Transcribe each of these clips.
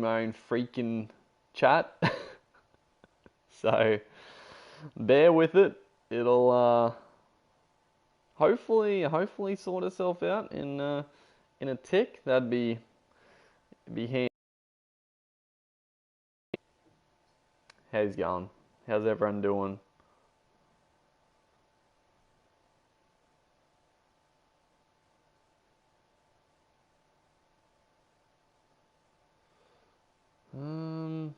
my own freaking chat. So bear with it. It'll hopefully sort itself out in a tick. That'd be handy. How's it going? How's everyone doing? Um,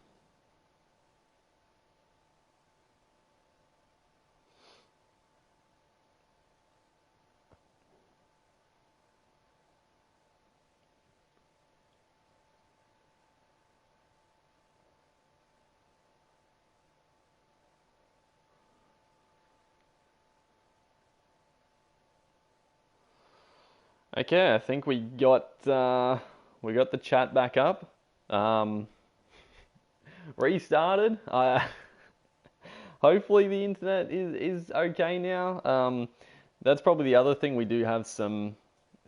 okay, I think we got the chat back up. Um, Restarted. Hopefully the internet is okay now. That's probably the other thing. We do have some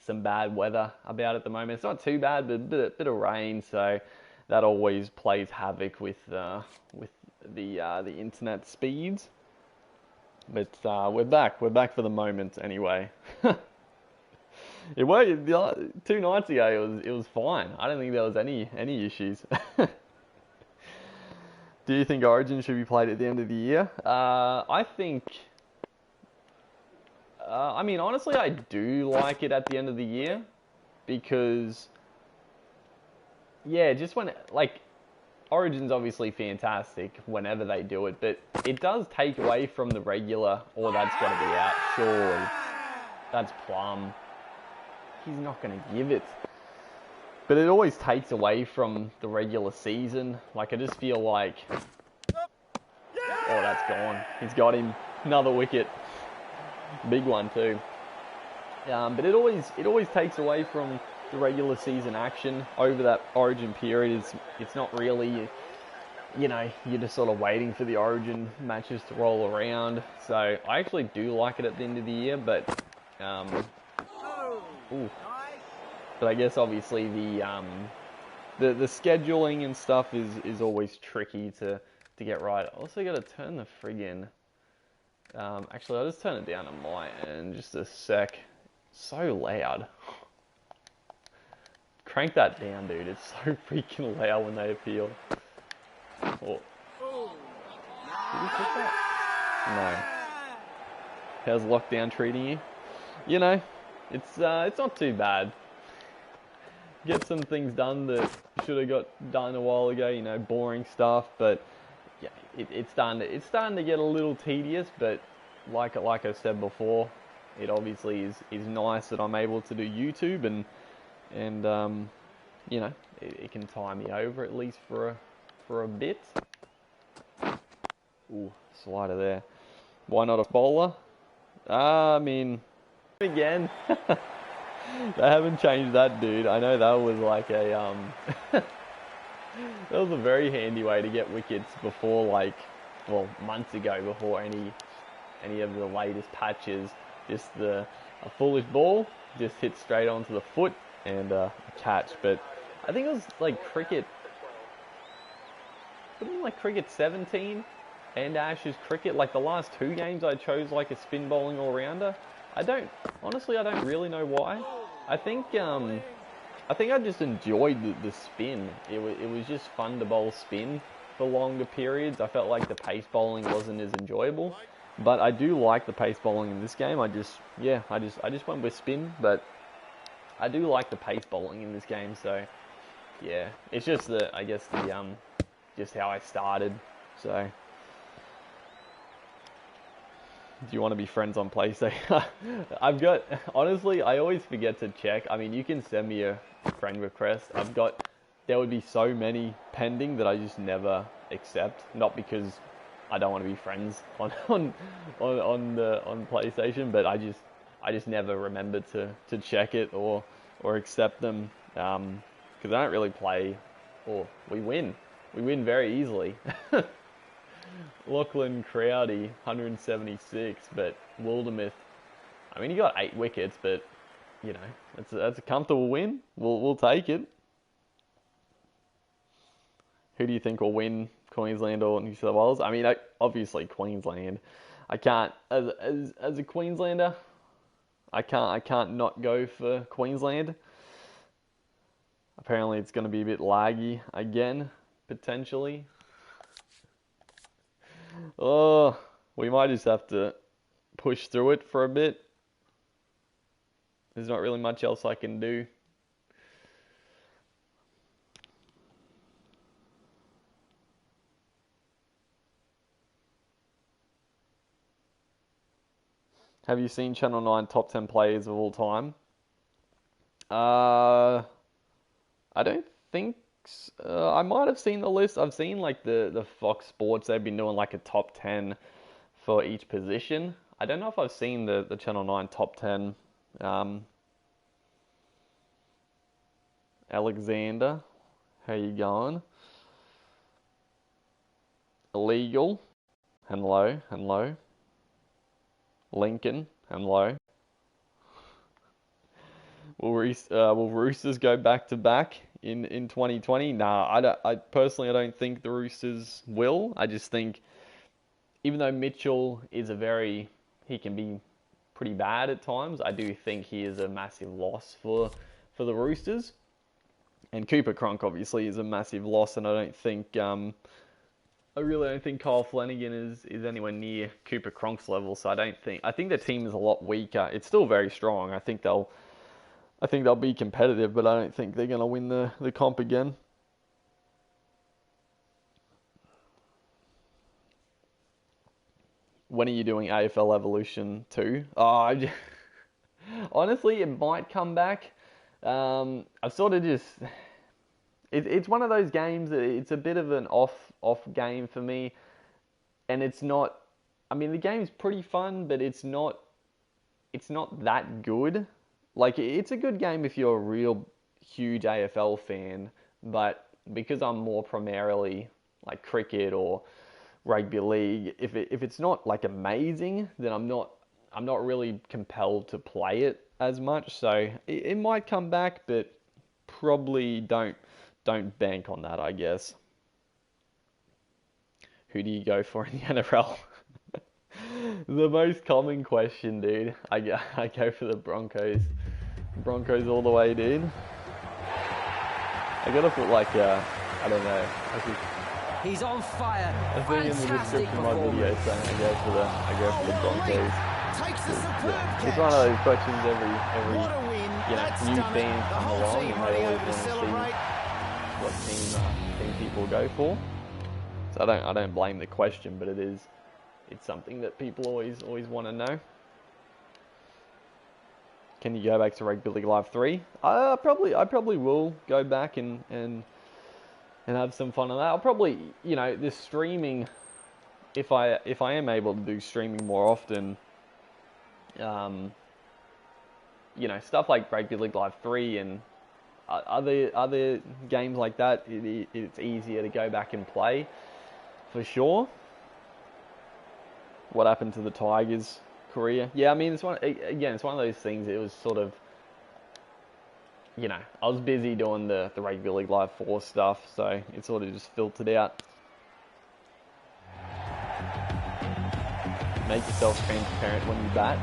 bad weather about at the moment. It's not too bad, but a bit of rain, so that always plays havoc with the internet speeds. But we're back. We're back for the moment anyway. It was 2 nights ago. It was fine. I don't think there was any issues. Do you think Origin should be played at the end of the year? I think. I mean, honestly, I do like it at the end of the year because, yeah, just when like Origin's obviously fantastic whenever they do it, but it does take away from the regular. Oh, that's got to be out. Surely, that's Plum. He's not going to give it. But it always takes away from the regular season. Like, I just feel like... Oh, that's gone. He's got him. Another wicket. Big one, too. But it always takes away from the regular season action over that Origin period. It's not really... You know, you're just sort of waiting for the Origin matches to roll around. So, I actually do like it at the end of the year, but... Ooh. But I guess obviously the scheduling and stuff is always tricky to get right. I also got to turn the friggin'. Actually, I'll just turn it down to my end just a sec. So loud. Crank that down, dude. It's so freaking loud when they appeal. Oh. Did he pick that? No. How's lockdown treating you? You know, it's not too bad. Get some things done that should have got done a while ago, you know, boring stuff, but yeah, it's starting to get a little tedious, but like I said before, it obviously is nice that I'm able to do YouTube and you know, it can tie me over at least for a bit. Ooh, slider there. Why not a bowler? I mean, again. They haven't changed that, dude. I know that was like a that was a very handy way to get wickets before, like, well, months ago, before any of the latest patches. Just a foolish ball just hit straight onto the foot and a catch. But I think it was like cricket. Wasn't it like cricket 17 and Ashes cricket? Like the last 2 games, I chose like a spin bowling all rounder. I don't really know why. I think I just enjoyed the spin. It was just fun to bowl spin for longer periods. I felt like the pace bowling wasn't as enjoyable, but I do like the pace bowling in this game. I just went with spin, but I do like the pace bowling in this game. So yeah, it's just just how I started. So. Do you want to be friends on PlayStation? Honestly, I always forget to check. I mean, you can send me a friend request. There would be so many pending that I just never accept. Not because I don't want to be friends on PlayStation, but I just never remember to check it or accept them. Because I don't really play, or we win very easily. Lachlan Crowdy, 176, but Wildermuth, I mean, he got 8 wickets, but, you know, that's a comfortable win. We'll take it. Who do you think will win, Queensland or New South Wales? I mean, obviously Queensland. I can't, as a Queenslander, I can't not go for Queensland. Apparently, it's going to be a bit laggy again, potentially. Oh, we might just have to push through it for a bit. There's not really much else I can do. Have you seen Channel 9 top 10 players of all time? I don't think so. I might have seen the list. I've seen like the Fox Sports, they've been doing like a top 10 for each position. I don't know if I've seen the Channel 9 top 10. Alexander, how you going? Illegal, hello. Lincoln, hello. Will Roosters go back to back in 2020? Nah, I personally I don't think the Roosters will. I just think even though Mitchell is he can be pretty bad at times, I do think he is a massive loss for the Roosters. And Cooper Cronk obviously is a massive loss, and I really don't think Kyle Flanagan is anywhere near Cooper Cronk's level. So I think the team is a lot weaker. It's still very strong. I think they'll be competitive, but I don't think they're going to win the comp again. When are you doing AFL Evolution 2? Honestly, it might come back. I've sort of just... It's one of those games that it's a bit of an off game for me. And it's not... I mean, the game's pretty fun, but it's not that good. Like, it's a good game if you're a real huge AFL fan, but because I'm more primarily like cricket or rugby league, if it's not like amazing, then I'm not really compelled to play it as much. So it might come back, but probably don't bank on that, I guess. Who do you go for in the NFL? The most common question, dude. I go for the Broncos. Broncos all the way, dude. I gotta put like I don't know. He's on fire. I think in the description of my video saying I go for the Broncos. It's one of those questions every new team come along and they always want to see what team people go for. So I don't blame the question, but it's something that people always want to know. Can you go back to Rugby League Live 3? I probably will go back and have some fun on that. I'll probably, this streaming, if I am able to do streaming more often, stuff like Rugby League Live 3 and other games like that, it's easier to go back and play, for sure. What happened to the Tigers' career? Yeah, I mean, it's one of those things. It was sort of, I was busy doing the Rugby League Live 4 stuff, so it sort of just filtered out. Make yourself transparent when you bat.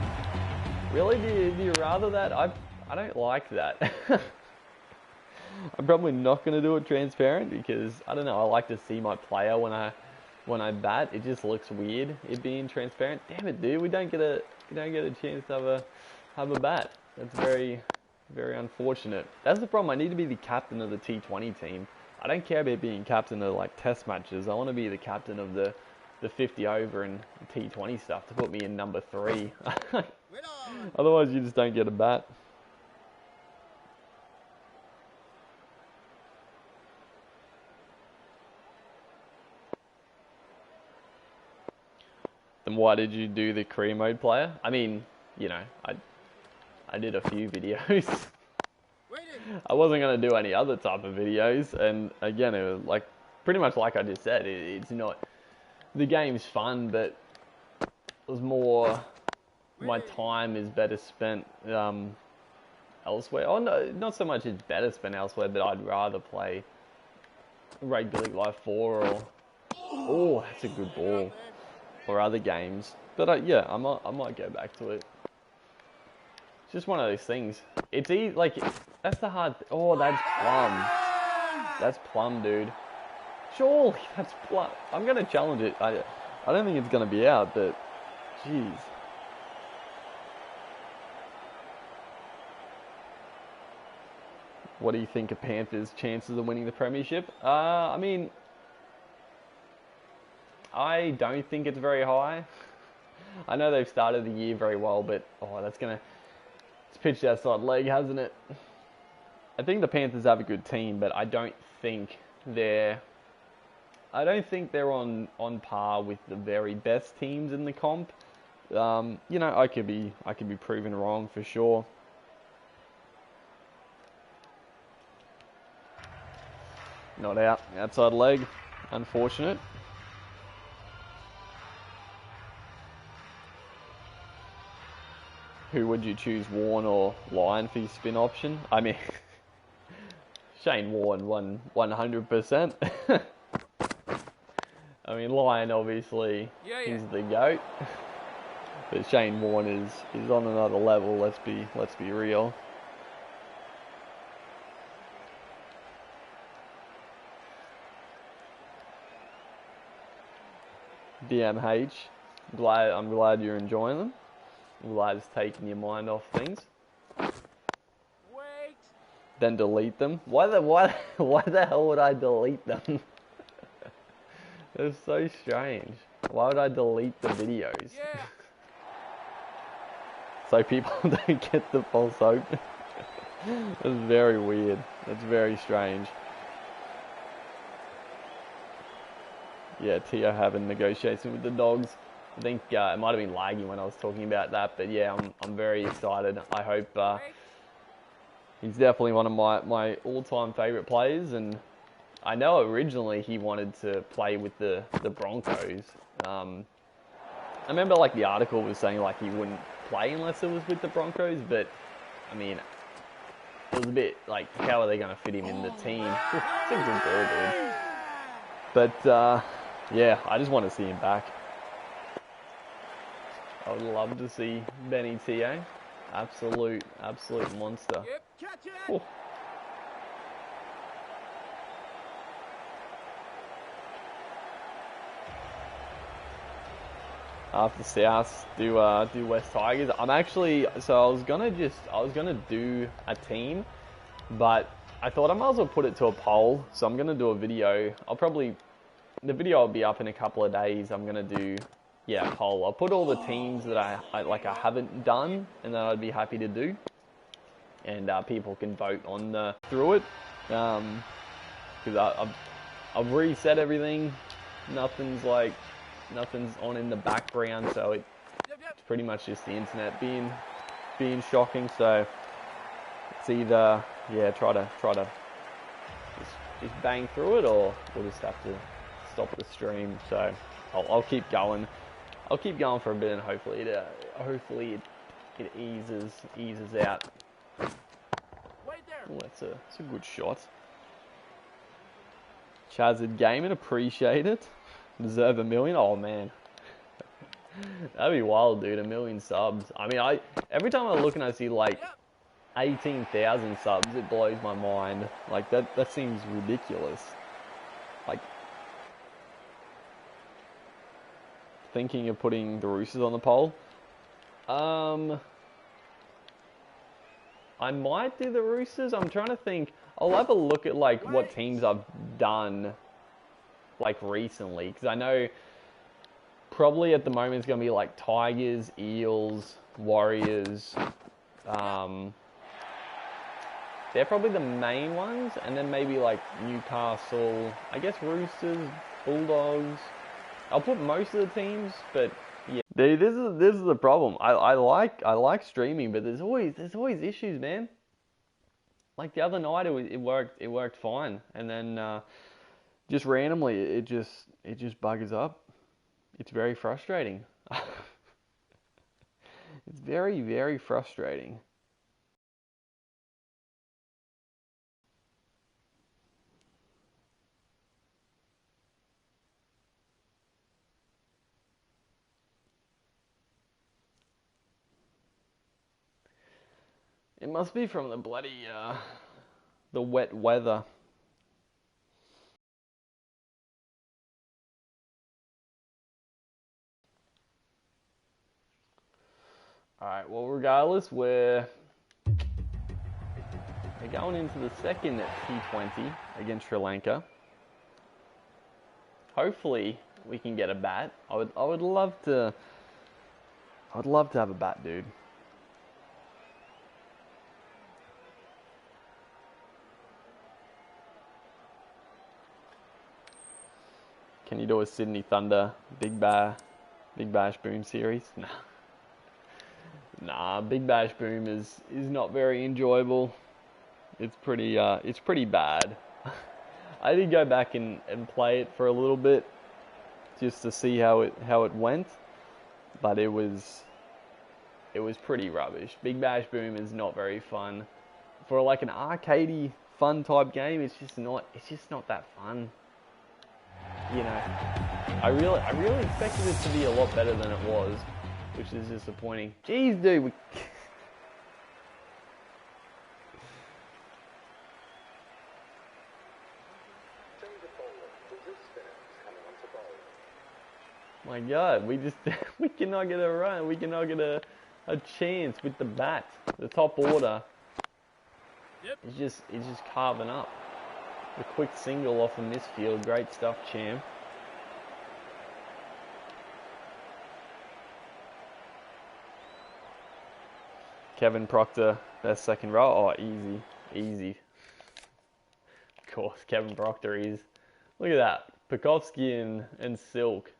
Really? Do you rather that? I don't like that. I'm probably not going to do it transparent because, I don't know, I like to see my player when I bat. It just looks weird, it being transparent. Damn it, dude, we don't get a chance to have a bat. That's very, very unfortunate. That's the problem. I need to be the captain of the T20 team. I don't care about being captain of like test matches. I want to be the captain of the 50 over and T20 stuff to put me in number 3. Otherwise, you just don't get a bat. Then why did you do the career mode player? I mean, I did a few videos. I wasn't going to do any other type of videos. And again, it was like, pretty much like I just said, it's not, the game's fun, but it was more, my time is better spent elsewhere. Oh no, not so much it's better spent elsewhere, but I'd rather play Rugby League Live 4 or... Oh, that's a good ball. Or other games. But yeah, I might go back to it. It's just one of those things. It's easy, like, that's the hard... Oh, that's plum. That's plum, dude. Surely, that's plum. I'm going to challenge it. I don't think it's going to be out, but... Jeez. What do you think of Panthers' chances of winning the premiership? I mean... I don't think it's very high. I know they've started the year very well, but it's pitched outside leg, hasn't it? I think the Panthers have a good team, but I don't think they're on par with the very best teams in the comp. I could be proven wrong for sure. Not out, outside leg, unfortunate. Who would you choose, Warren or Lyon for your spin option? I mean, Shane Warne won 100%. I mean, Lyon obviously is the GOAT, but Shane Warne is on another level. Let's be real. DMH, I'm glad you're enjoying them. I'm glad it's taking your mind off things. Wait. Then delete them. Why the hell would I delete them? It's so strange. Why would I delete the videos? Yeah. So people don't get the false hope. That's very weird. That's very strange. Yeah, Tio having negotiation with the dogs. I think it might have been laggy when I was talking about that, but yeah, I'm very excited. I hope he's definitely one of my all-time favourite players, and I know originally he wanted to play with the Broncos. I remember like the article was saying like he wouldn't play unless it was with the Broncos, but I mean, it was a bit like, how are they going to fit him in the team? It's a good ball, dude. But yeah, I just want to see him back. I would love to see Benny T.A. Absolute monster. Yep, catch it. Oh. After South, do West Tigers. I was gonna do a team, but I thought I might as well put it to a poll. So I'm gonna do a video. The video will be up in a couple of days. I'm gonna do a poll. I'll put all the teams that I haven't done and that I'd be happy to do, and people can vote on through it. Because I've reset everything. Nothing's on in the background, so it's pretty much just the internet being shocking. So it's either try to just bang through it, or we'll just have to stop the stream. So I'll keep going. I'll keep going for a bit, and hopefully it eases out. Oh, that's a good shot. Chazard Gaming, appreciate it. Deserve 1 million. Oh man, that'd be wild, dude. 1 million subs. I mean, every time I look and I see like 18,000 subs, it blows my mind. Like that seems ridiculous. Like, thinking of putting the Roosters on the poll. I might do the Roosters. I'm trying to think. I'll have a look at like what teams I've done like recently, because I know probably at the moment it's going to be like Tigers, Eels, Warriors. They're probably the main ones, and then maybe like Newcastle, I guess Roosters, Bulldogs. I'll put most of the teams, but yeah. Dude, this is the problem. I like streaming, but there's always issues, man. Like the other night it worked fine, and then just randomly it just buggers up. It's very frustrating. It's very, very frustrating. It must be from the bloody, the wet weather. Alright, well, regardless, we're going into the second T20 against Sri Lanka. Hopefully, we can get a bat. I would love to have a bat, dude. Can you do a Sydney Thunder Big Bash Boom series? Nah. Nah, Big Bash Boom is not very enjoyable. It's pretty bad. I did go back and play it for a little bit just to see how it went, but it was pretty rubbish. Big Bash Boom is not very fun. For like an arcadey fun type game, it's just not that fun. You know, I really expected it to be a lot better than it was, which is disappointing. Jeez, dude. My God, we cannot get a run. We cannot get a chance with the bat. The top order. Yep. It's just carving up. The quick single off the misfield. Great stuff, champ. Kevin Proctor, best second row. Oh, easy. Of course, Kevin Proctor is. Look at that. Pekovsky and Silk.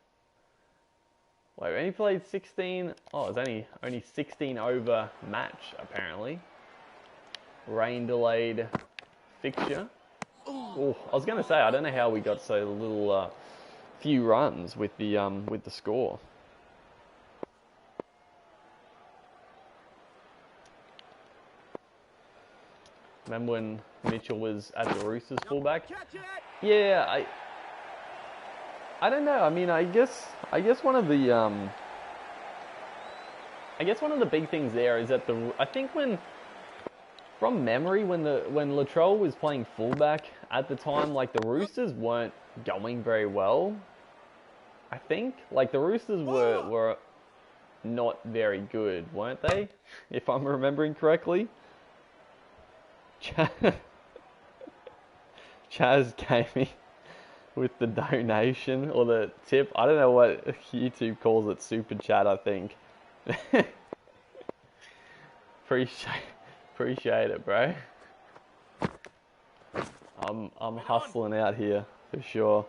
Wait, when he played 16, oh, it's only 16 over match, apparently. Rain delayed fixture. Oh, I was going to say, I don't know how we got so little, few runs with the score. Remember when Mitchell was at the Roosters fullback? Yeah, I don't know. I mean, I guess one of the big things there is that I think from memory when Latrell was playing fullback at the time, like the Roosters weren't going very well. I think like the Roosters were not very good, weren't they? If I'm remembering correctly. Chaz came in with the donation or the tip. I don't know what YouTube calls it. Super chat, I think. Appreciate it, bro. I'm hustling out here for sure.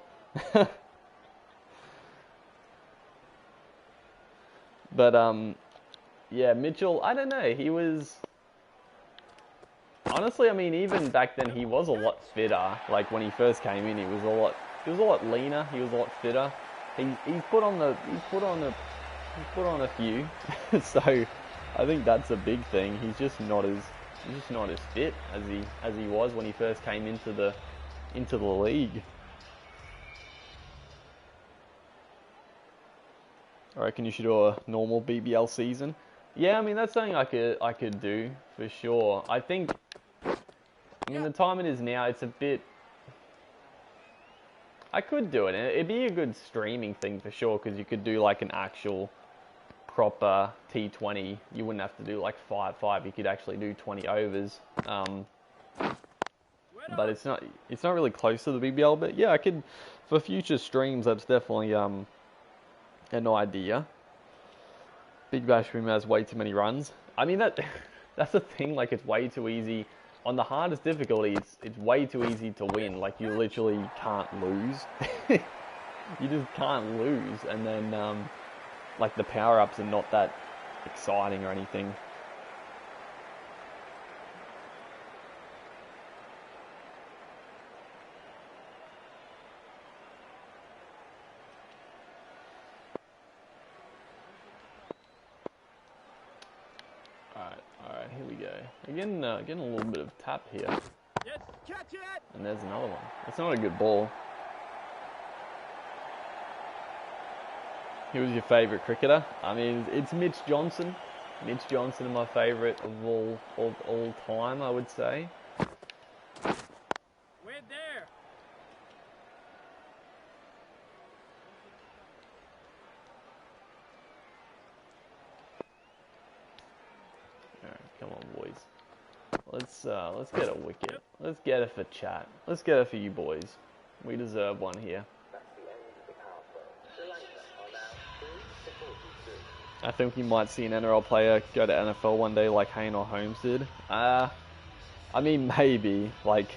But yeah, Mitchell. I don't know. He was. Honestly, I mean, even back then, he was a lot fitter. Like when he first came in, he was a lot leaner. He was a lot fitter. He's put on a few. So I think that's a big thing. He's just not as fit as he was when he first came into the league. I reckon you should do a normal BBL season. Yeah, I mean that's something I could do for sure. I think. I mean, the time it is now, it's a bit... I could do it. It'd be a good streaming thing for sure, because you could do like an actual proper T20. You wouldn't have to do like 5-5. You could actually do 20 overs. But it's not really close to the BBL. But yeah, I could, for future streams, that's definitely an idea. Big Bash Boom has way too many runs. I mean, that's the thing, like it's way too easy. On the hardest difficulty, it's way too easy to win. Like you literally can't lose. You just can't lose. And then like the power-ups are not that exciting or anything. Alright, here we go. Again, getting a little bit of tap here. Yes, catch it! And there's another one. It's not a good ball. Who was your favourite cricketer? I mean, it's Mitch Johnson. Mitch Johnson, my favourite of all time, I would say. We're there. Alright, come on, boys. Let's get a wicket. Let's get it for chat. Let's get it for you boys. We deserve one here. I think you might see an NRL player go to NFL one day like Hayne or Holmes did. I mean, maybe. Like,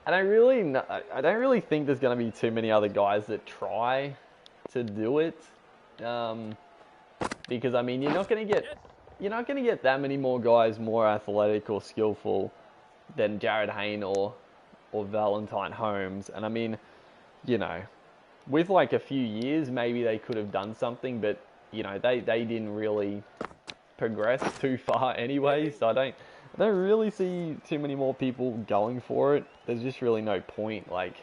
I don't really think there's going to be too many other guys that try to do it. Because I mean, you're not going to get that many more guys more athletic or skillful than Jared Hayne or Valentine Holmes. And I mean, you know, with like a few years, maybe they could have done something, but you know, they didn't really progress too far anyway. So I don't really see too many more people going for it. There's just really no point. Like,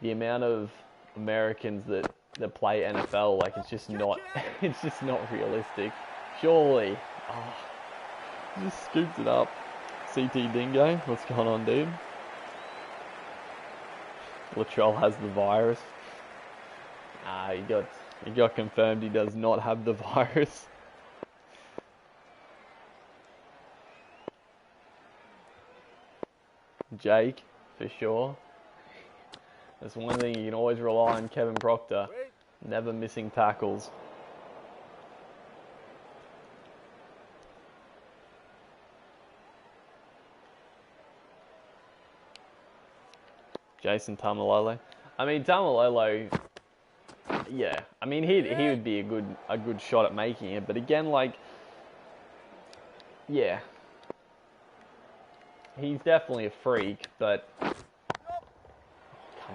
the amount of Americans that play NFL, like, it's just not realistic. Surely. Oh, just scoops it up. CT Dingo, what's going on, dude? Latrell has the virus. He got confirmed he does not have the virus. Jake, for sure. That's one thing you can always rely on Kevin Proctor. Never missing tackles. Jason Tamalolo. I mean, Tamalolo, yeah. I mean, he would be a good shot at making it. But again, like, yeah. He's definitely a freak, but come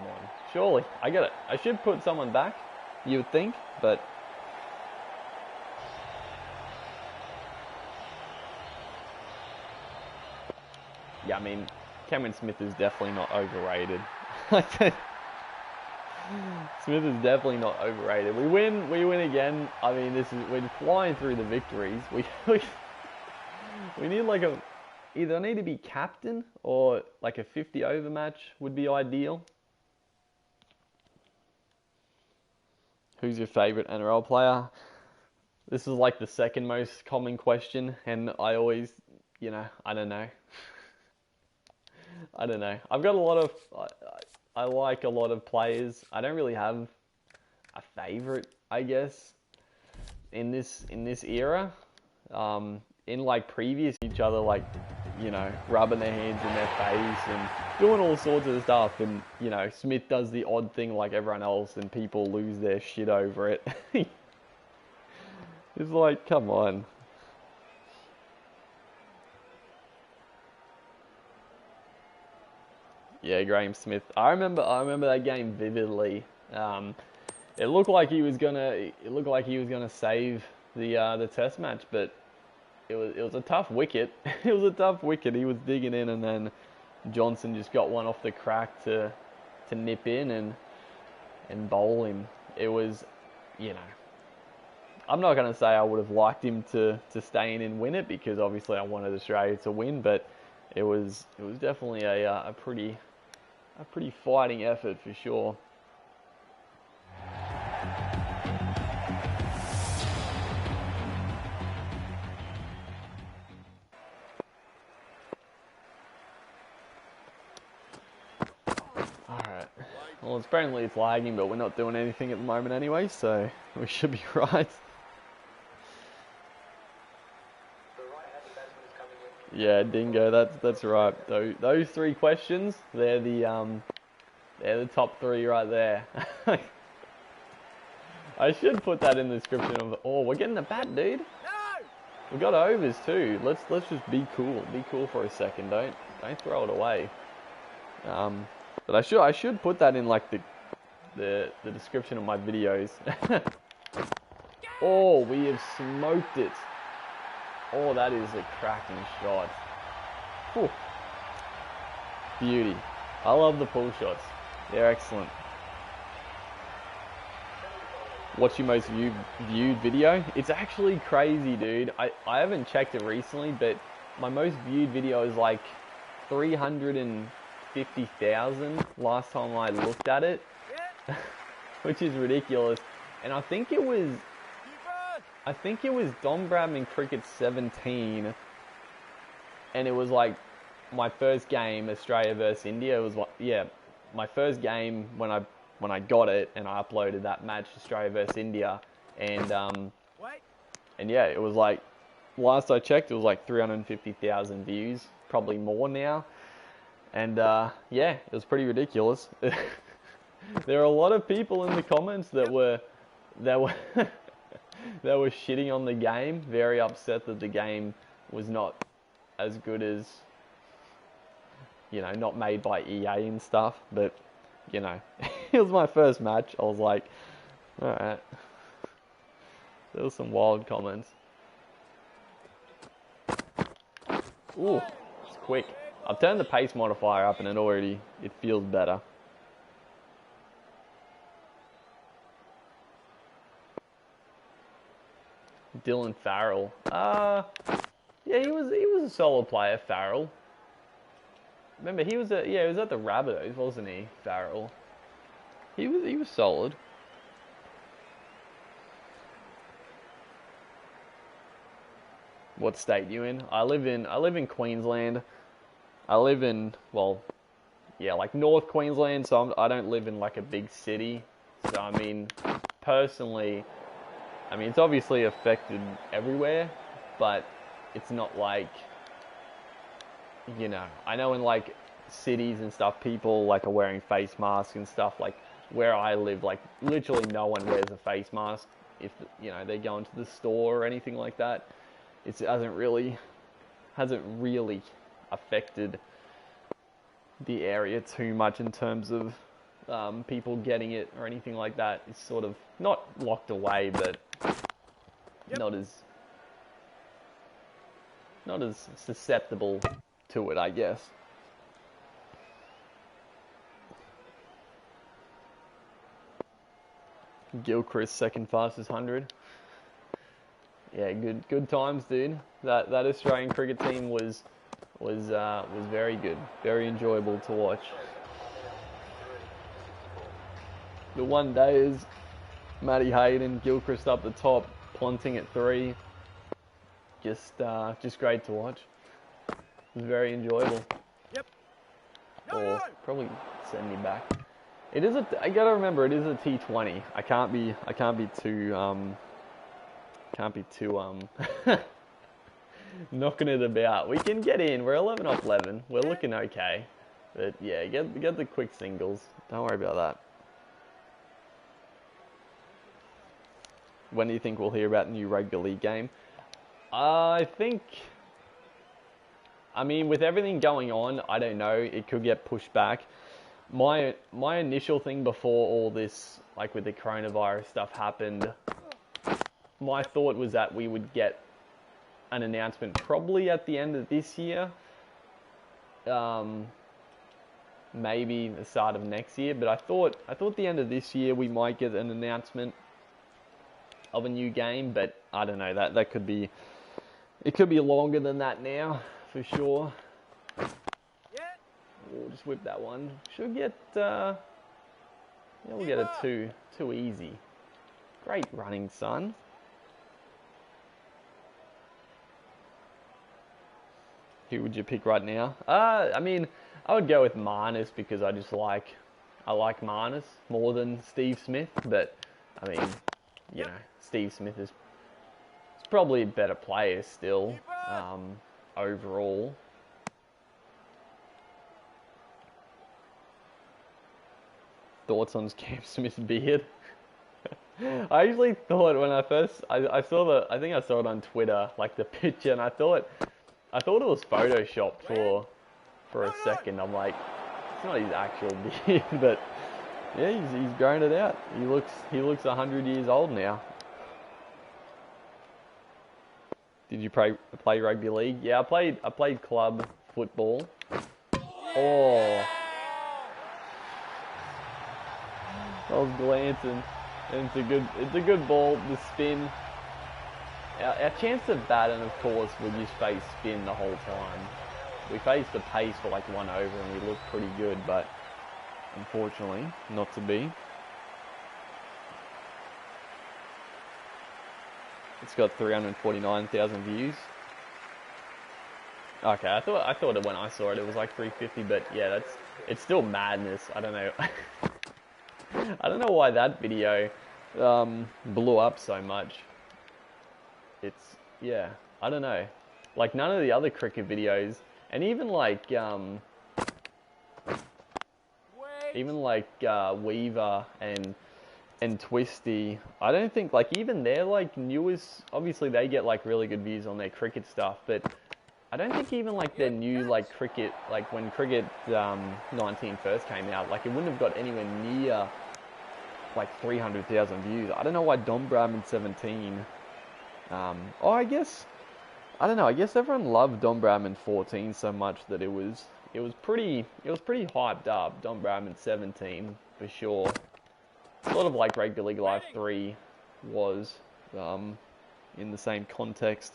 on. Surely, I get it. I should put someone back, you would think, but yeah, I mean, Cameron Smith is definitely not overrated. Smith is definitely not overrated. We win again. I mean, we're flying through the victories. We need like either I need to be captain or like a 50 over match would be ideal. Who's your favourite NRL player? This is like the second most common question, and I always, you know, I don't know. I don't know. I've got a lot of, I like a lot of players. I don't really have a favourite, I guess, in this era. In like previous each other, like, you know, rubbing their hands in their face and doing all sorts of stuff, and you know, Smith does the odd thing like everyone else, and people lose their shit over it. It's like, come on. Yeah, Graham Smith. I remember that game vividly. It looked like he was gonna save the Test match, but it was a tough wicket. It was a tough wicket. He was digging in, and then Johnson just got one off the crack to nip in and bowl him. It was, you know, I'm not gonna say I would have liked him to stay in and win it, because obviously I wanted Australia to win, but it was definitely a pretty fighting effort for sure. Alright. Well, apparently it's lagging, but we're not doing anything at the moment anyway, so we should be right. Yeah, Dingo, that's right. Those three questions, they're the top three right there. I should put that in the description of. Oh, we're getting a bat, dude. We got overs too. Let's just be cool. Be cool for a second. Don't throw it away. But I should put that in like the description of my videos. Oh, we have smoked it. Oh, that is a cracking shot. Whew. Beauty. I love the pull shots. They're excellent. What's your most viewed video? It's actually crazy, dude. I haven't checked it recently, but my most viewed video is like 350,000 last time I looked at it, which is ridiculous. And I think it was Dom Bradman Cricket 17, and it was like my first game, Australia versus India. It was like, yeah, my first game when I got it, and I uploaded that match, Australia versus India, and yeah, it was like, last I checked, it was like 350,000 views, probably more now, and yeah, it was pretty ridiculous. There are a lot of people in the comments that were that were shitting on the game, very upset that the game was not as good as, you know, not made by EA and stuff, but, you know, it was my first match. I was like, alright. There was some wild comments. Ooh, it's quick. I've turned the pace modifier up and it feels better. Dylan Farrell. Yeah, he was a solid player, Farrell. Remember, he was at the Rabbitohs, wasn't he, Farrell? He was solid. What state you in? I live in Queensland. I live in, well, yeah, like North Queensland, so I don't live in like a big city. So I mean, personally, I mean, it's obviously affected everywhere, but it's not like, you know, I know in like cities and stuff, people like are wearing face masks and stuff. Like where I live, like literally no one wears a face mask if, you know, they go into the store or anything like that. It hasn't really affected the area too much in terms of people getting it or anything like that. It's sort of not locked away, but not as susceptible to it, I guess. Gilchrist second fastest 100. Yeah, good times, dude. That Australian cricket team was very good, very enjoyable to watch. The one day is Matty Hayden, Gilchrist up the top, Ponting at 3. Just great to watch. It was very enjoyable. Yep. Or probably send me back. It is I gotta remember, it is a T20. I can't be too knocking it about. We can get in. We're 11 off 11. We're looking okay. But yeah, get the quick singles. Don't worry about that. When do you think we'll hear about the new rugby league game? I mean, with everything going on, I don't know. It could get pushed back. My initial thing before all this, like with the coronavirus stuff happened, my thought was that we would get an announcement probably at the end of this year, maybe the start of next year. But I thought the end of this year we might get an announcement of a new game. But I don't know, that could be, it could be longer than that now for sure. We'll just whip that one. Should get yeah, we'll get a too easy. Great running, son. Who would you pick right now? I mean, I would go with Marnus because I like Marnus more than Steve Smith. But I mean, you know, Steve Smith is probably a better player still, overall. Thoughts on Cam Smith's beard? I actually thought when I saw I think I saw it on Twitter, like the picture, and I thought it was photoshopped for a second. I'm like, it's not his actual beard, but yeah, he's grown it out. He looks 100 years old now. Did you play rugby league? Yeah, I played club football. Oh, that was glancing. And it's a good ball. The spin. Our chance of bat, and of course, we just faced spin the whole time. We faced the pace for like 1 over, and we looked pretty good, but unfortunately, not to be. It's got 349,000 views. Okay, I thought that when I saw it, it was like 350, but yeah, it's still madness. I don't know. I don't know why that video blew up so much. Yeah, I don't know. Like none of the other cricket videos, and even like Weaver and Twisty, I don't think like even their like newest. Obviously, they get like really good views on their cricket stuff, but I don't think even like their new like cricket, like when Cricket 19 first came out, like it wouldn't have got anywhere near like 300,000 views. I don't know why Don Bradman 17. I guess I don't know. I guess everyone loved Don Bradman 14 so much that it was pretty hyped up. Don Bradman 17 for sure. Sort of like Rugby League Live 3 was in the same context.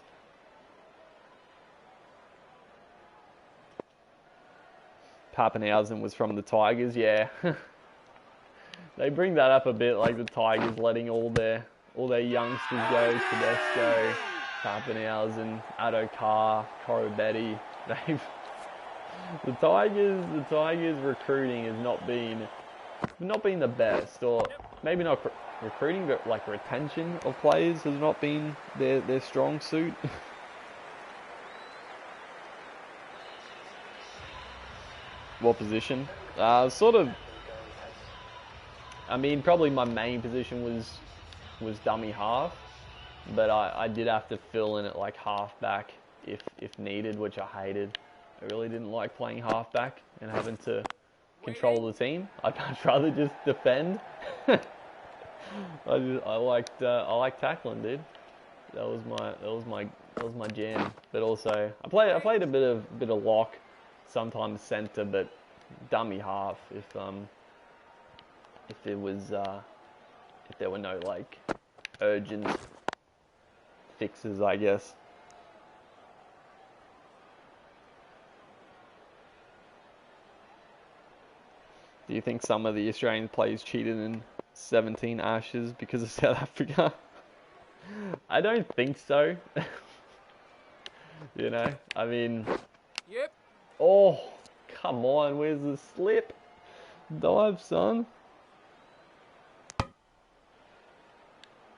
Pappenhausen was from the Tigers, yeah. They bring that up a bit, like the Tigers letting all their youngsters go, Tedesco, Pappenhausen, Addo Carr, Betty. The Tigers recruiting has not been the best, or maybe not recruiting, but like retention of players has not been their strong suit. What position? Sort of. I mean, probably my main position was dummy half, but I did have to fill in at like halfback if needed, which I hated. I really didn't like playing halfback and having to control the team. I'd much rather just defend. I liked tackling, dude. That was my jam. But also I played a bit of lock, sometimes center, but dummy half if there were no like urgent fixes, I guess. Do you think some of the Australian players cheated in 17 Ashes because of South Africa? I don't think so. You know, I mean... Yep. Oh, come on, where's the slip? Dive, son.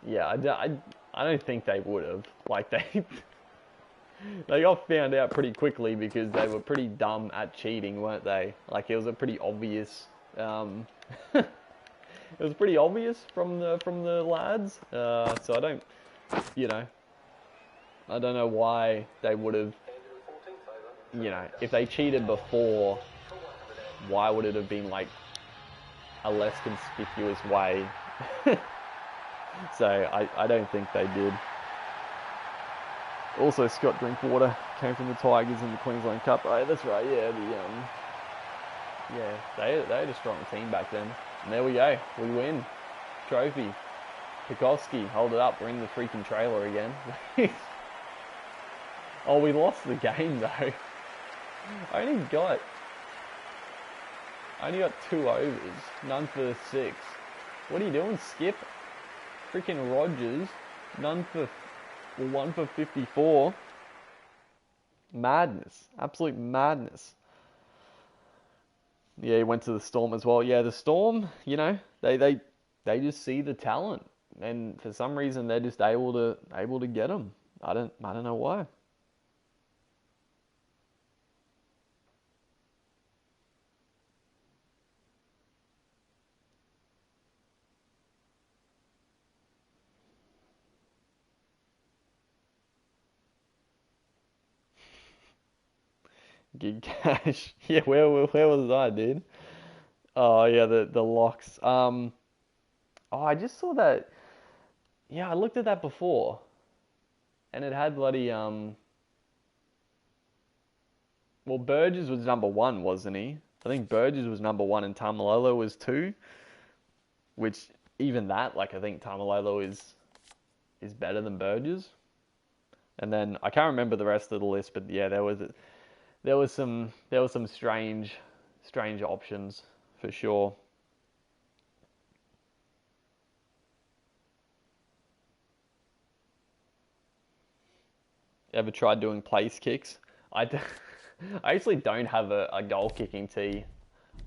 Yeah, I don't think they would have. Like, they got found out pretty quickly because they were pretty dumb at cheating, weren't they? Like, it was a pretty obvious... it was pretty obvious from the lads. So I don't, I don't know why they would have, if they cheated before, why would it have been like a less conspicuous way? So I don't think they did. Also, Scott Drinkwater came from the Tigers in the Queensland Cup. Oh, that's right. Yeah, they had a strong team back then. And there we go. We win. Trophy. Pekoski, hold it up. Bring the freaking trailer again. Oh, we lost the game though. I only got 2 overs. None for 6. What are you doing, Skip? Freaking Rogers. 1 for 54. Madness. Absolute madness. Yeah, he went to the Storm as well. Yeah, the Storm, they just see the talent, and for some reason they're just able to get them. I don't know why. Gig cash. Yeah, where was I, dude? Oh yeah, the locks. I just saw that. Yeah, I looked at that before, and it had bloody Well, Burgess was number 1, wasn't he? I think Burgess was number 1 and Tamalolo was 2, which even that, like I think Tamalolo is better than Burgess. And then I can't remember the rest of the list, but yeah, there was some strange options for sure. Ever tried doing place kicks? I actually don't have a goal kicking tee.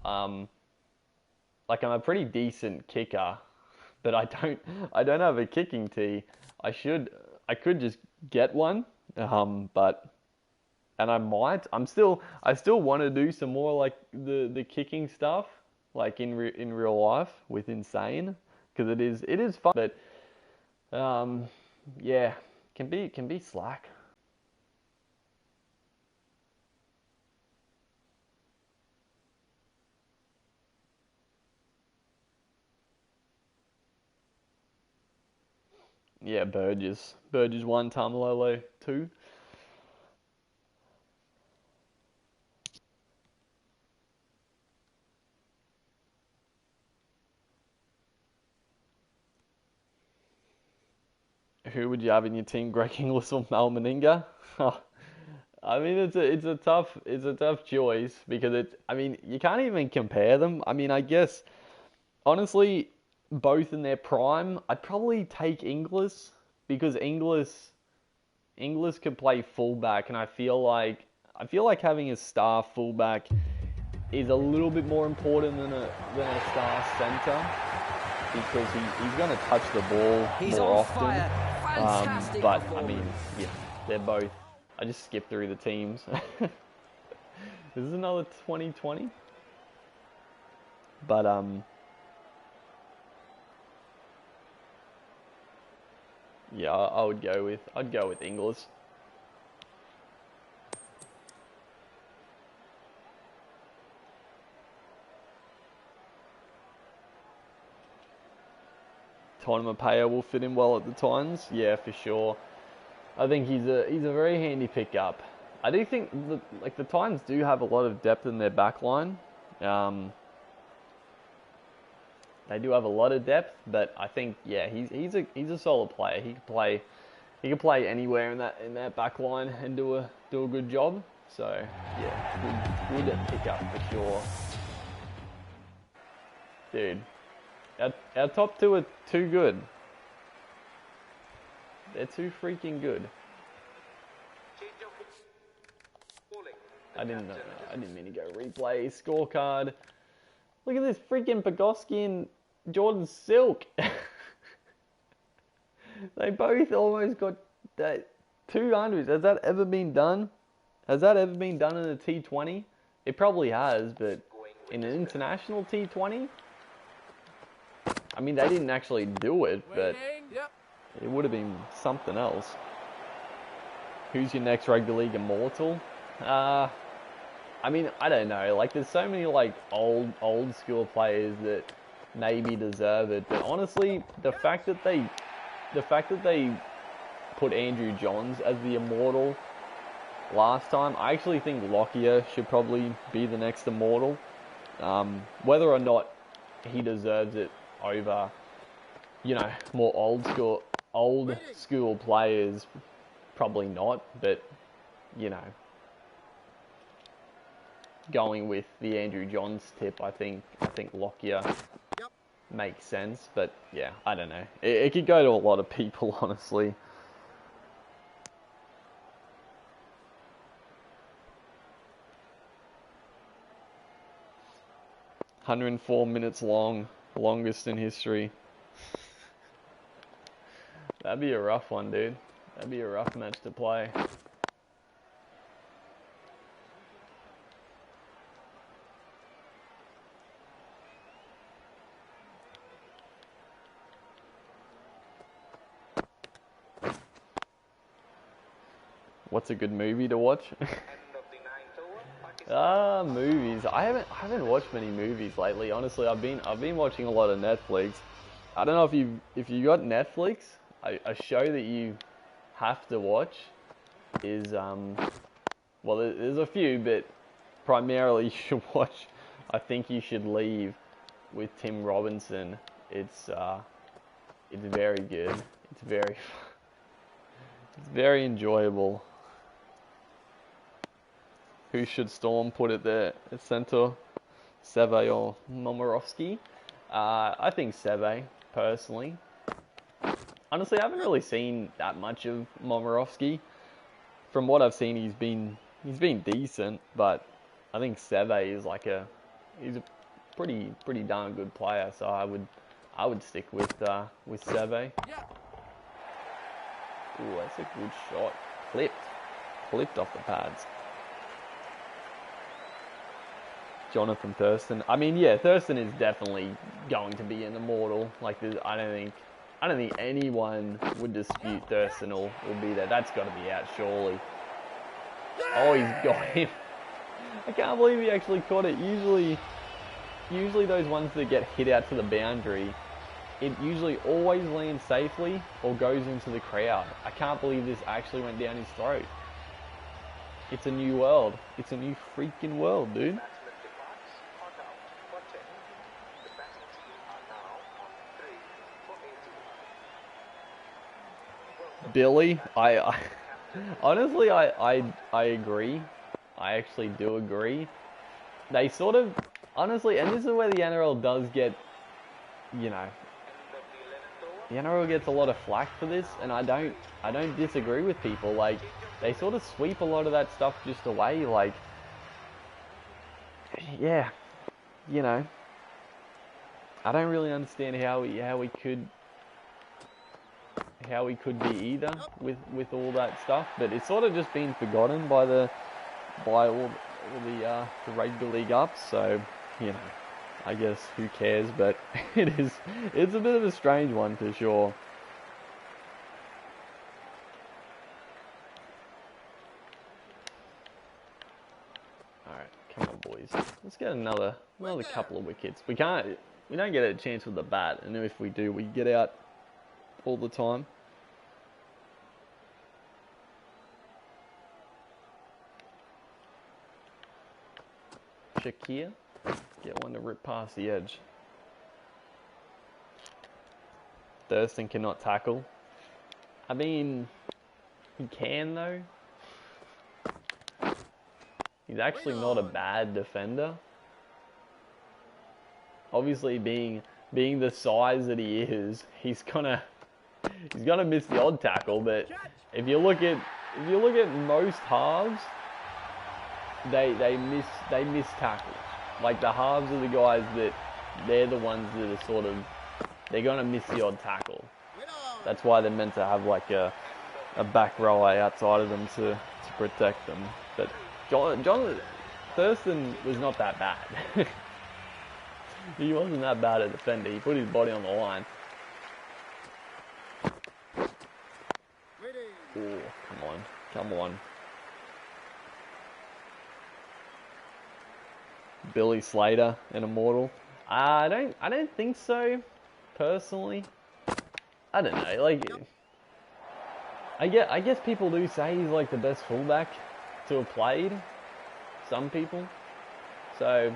Like I'm a pretty decent kicker, but I don't have a kicking tee. I could just get one, but and I might. I still want to do some more like the kicking stuff, like in real life with Insane, because it is fun, but yeah, can be slack. Yeah, Burgess 1, Tamalolo 2. Who would you have in your team, Greg Inglis or Mal Meninga? I mean, it's a tough choice because I mean, you can't even compare them. I mean, I guess honestly, both in their prime, I'd probably take Inglis because Inglis could play fullback, and I feel like having a star fullback is a little bit more important than a star centre because he's going to touch the ball He's more on often. fire. Fantastic But I performance. mean, yeah, they're both. I just skipped through the teams. This is another 2020. But yeah, I'd go with Inglis. Tonamapaya will fit in well at the Titans. Yeah, for sure. I think he's a very handy pickup. I do think the Titans do have a lot of depth in their back line. They do have a lot of depth, but I think yeah, he's a solid player. He can play anywhere in that back line and do a good job. So yeah, good pickup for sure. Dude, our top two are too good. They're too freaking good. I didn't mean to go replay scorecard. Look at this freaking Pagoski and Jordan Silk. They both almost got that 200s. Has that ever been done? Has that ever been done in a T20? It probably has, but in an international T20? I mean, they didn't actually do it, but it would have been something else. Who's your next Rugby League immortal? I mean, I don't know. Like, there's so many like old school players that maybe deserve it. But honestly, the fact that they put Andrew Johns as the immortal last time, I actually think Lockyer should probably be the next immortal. Whether or not he deserves it over, you know, more old school players, probably not. But you know, going with the Andrew Johns tip, I think Lockyer makes sense. But yeah, I don't know. It could go to a lot of people, honestly. "104 minutes long, longest in history." That'd be a rough one, dude. That'd be a rough match to play. What's a good movie to watch? Movies. I haven't watched many movies lately. Honestly, I've been watching a lot of Netflix. I don't know if you got Netflix. A show that you have to watch is well, there's a few, but primarily you should watch I Think You Should Leave with Tim Robinson. It's very good. It's very enjoyable. Who should Storm put it there? At centre, Seve or Momirovski? I think Seve, personally. Honestly, I haven't really seen that much of Momirovski. From what I've seen, he's been decent, but I think Seve is he's a pretty darn good player. So I would stick with Seve. Ooh, that's a good shot. Clipped off the pads. Jonathan Thurston. I mean, yeah, Thurston is definitely going to be an immortal. Like, I don't think anyone would dispute Thurston will be there. That's got to be out, surely. Oh, he's got him. I can't believe he actually caught it. Usually those ones that get hit out to the boundary, it usually always lands safely or goes into the crowd. I can't believe this actually went down his throat. It's a new world. It's a new freaking world, dude. Billy, I honestly, I agree. I actually do agree. They sort of, honestly, and this is where the NRL does get, you know, the NRL gets a lot of flack for this, and I don't disagree with people. Like, they sort of sweep a lot of that stuff just away. Like, yeah, you know, I don't really understand how we could be either with all that stuff, but it's sort of just been forgotten by all the rugby league ups. So, you know, I guess who cares? But it's a bit of a strange one for sure. All right, come on, boys. Let's get another couple of wickets. We don't get a chance with the bat, and if we do, we get out all the time. Shakir, get one to rip past the edge. Thurston cannot tackle. I mean, he can though. He's actually not a bad defender. Obviously, being the size that he is, he's gonna miss the odd tackle. But if you look at most halves, they miss tackles. Like, the halves are the guys that they're the ones that are sort of, they're gonna miss the odd tackle. That's why they're meant to have like a back rower outside of them to protect them. But John Thurston was not that bad. He wasn't that bad a defender. He put his body on the line. Oh, come on. Billy Slater, an immortal. I don't think so, personally. I don't know. Like, I guess people do say he's like the best fullback to have played. Some people. So,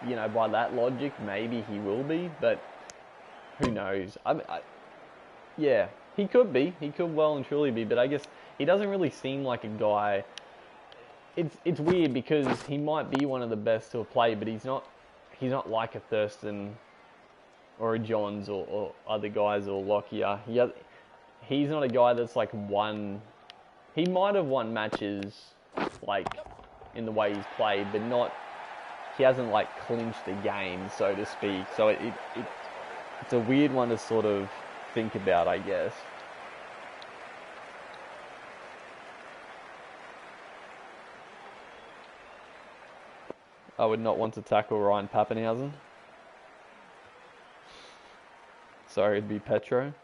you know, by that logic, maybe he will be, but who knows? Yeah, he could be. He could well and truly be, but I guess he doesn't really seem like a guy. It's weird because he might be one of the best to have played, but he's not like a Thurston or a Johns or other guys or Lockyer. He's not a guy that's like won. He might have won matches like in the way he's played, but not. He hasn't like clinched a game, so to speak. So it's a weird one to sort of think about, I guess. I would not want to tackle Ryan Pappenhausen. Sorry, it'd be Petro.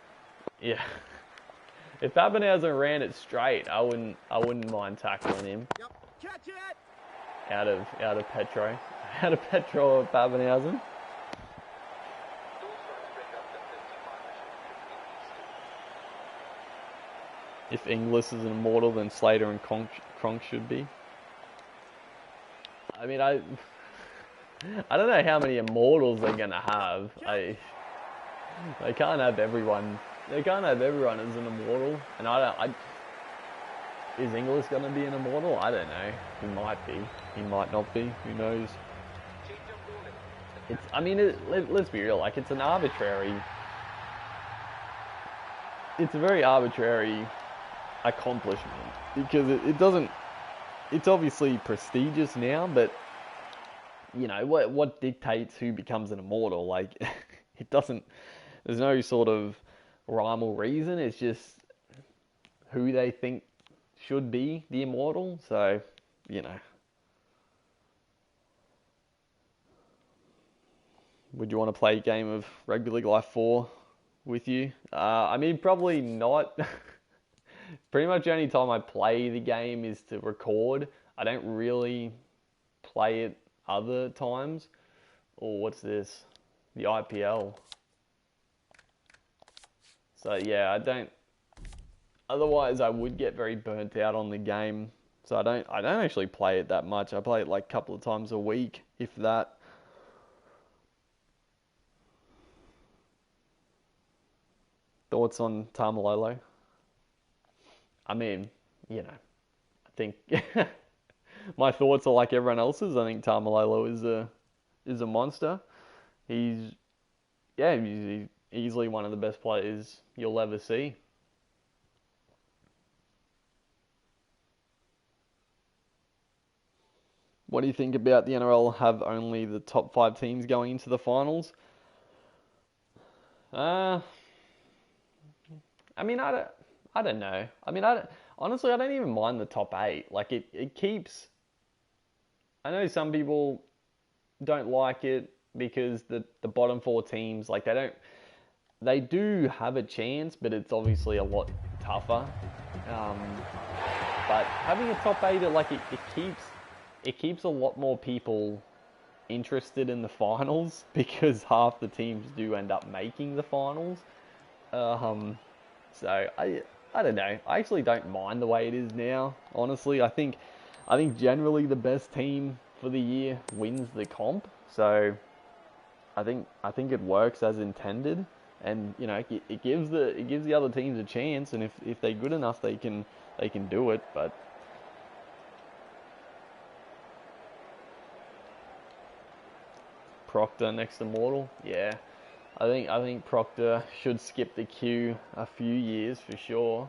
Yeah. If Pappenhausen ran it straight, I wouldn't mind tackling him. Yep. Catch it. Out of Petro. Out of Petro or Pappenhausen. If Inglis is an immortal, then Slater and Cronk should be. I mean, I don't know how many immortals they're gonna have. They can't have everyone. They can't have everyone as an immortal. And is Inglis going to be an immortal? I don't know. He might be. He might not be. Who knows? I mean, let's be real. Like, it's an arbitrary. It's a very arbitrary accomplishment because it doesn't. It's obviously prestigious now, but you know what dictates who becomes an immortal? Like, it doesn't. There's no sort of rhyme or reason. It's just who they think should be the immortal. So, you know. Would you want to play a game of Rugby League Live 4 with you? I mean, probably not. Pretty much the only time I play the game is to record. I don't really play it other times. Oh, what's this? The IPL. So yeah, I don't. Otherwise, I would get very burnt out on the game. So I don't actually play it that much. I play it like a couple of times a week, if that. Thoughts on Tamalolo? I mean, you know, I think my thoughts are like everyone else's. I think Tamalolo is a monster. He's easily one of the best players you'll ever see. What do you think about the NRL have only the top 5 teams going into the finals? I mean, I don't know. I mean, honestly, I don't even mind the top 8. Like, it keeps. I know some people don't like it because the bottom 4 teams, like, they do have a chance, but it's obviously a lot tougher. But having a top 8, it keeps a lot more people interested in the finals because half the teams do end up making the finals. So I don't know. I actually don't mind the way it is now. Honestly, I think generally the best team for the year wins the comp. So I think it works as intended, and you know it gives the other teams a chance. And if they're good enough, they can do it. But Proctor next to Mortal, yeah. I think Proctor should skip the queue a few years for sure.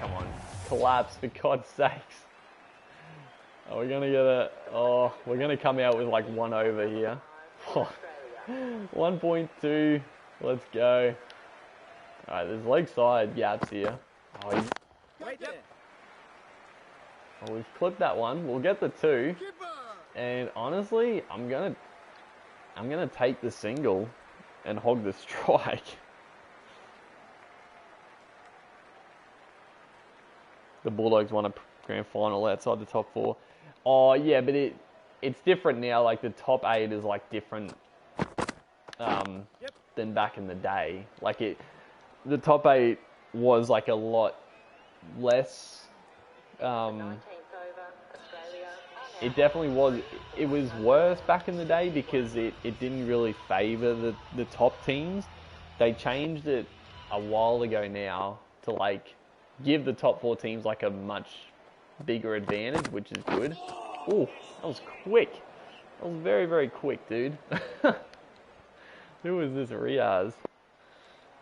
Come on, collapse for God's sakes. Oh, we're gonna come out with like 1 over here. 1.2. Let's go. All right, there's leg side gaps here. Oh, we've clipped that one. We'll get the 2. And honestly, I'm gonna take the single and hog the strike. The Bulldogs won a grand final outside the top 4. Oh yeah, but it's different now. Like the top 8 is like different than back in the day. Like the top 8 was like a lot less. It definitely was. It was worse back in the day because it didn't really favour the top teams. They changed it a while ago now to like give the top 4 teams like a much bigger advantage, which is good. Oh, that was quick. That was very, very quick, dude. Who is this Riaz?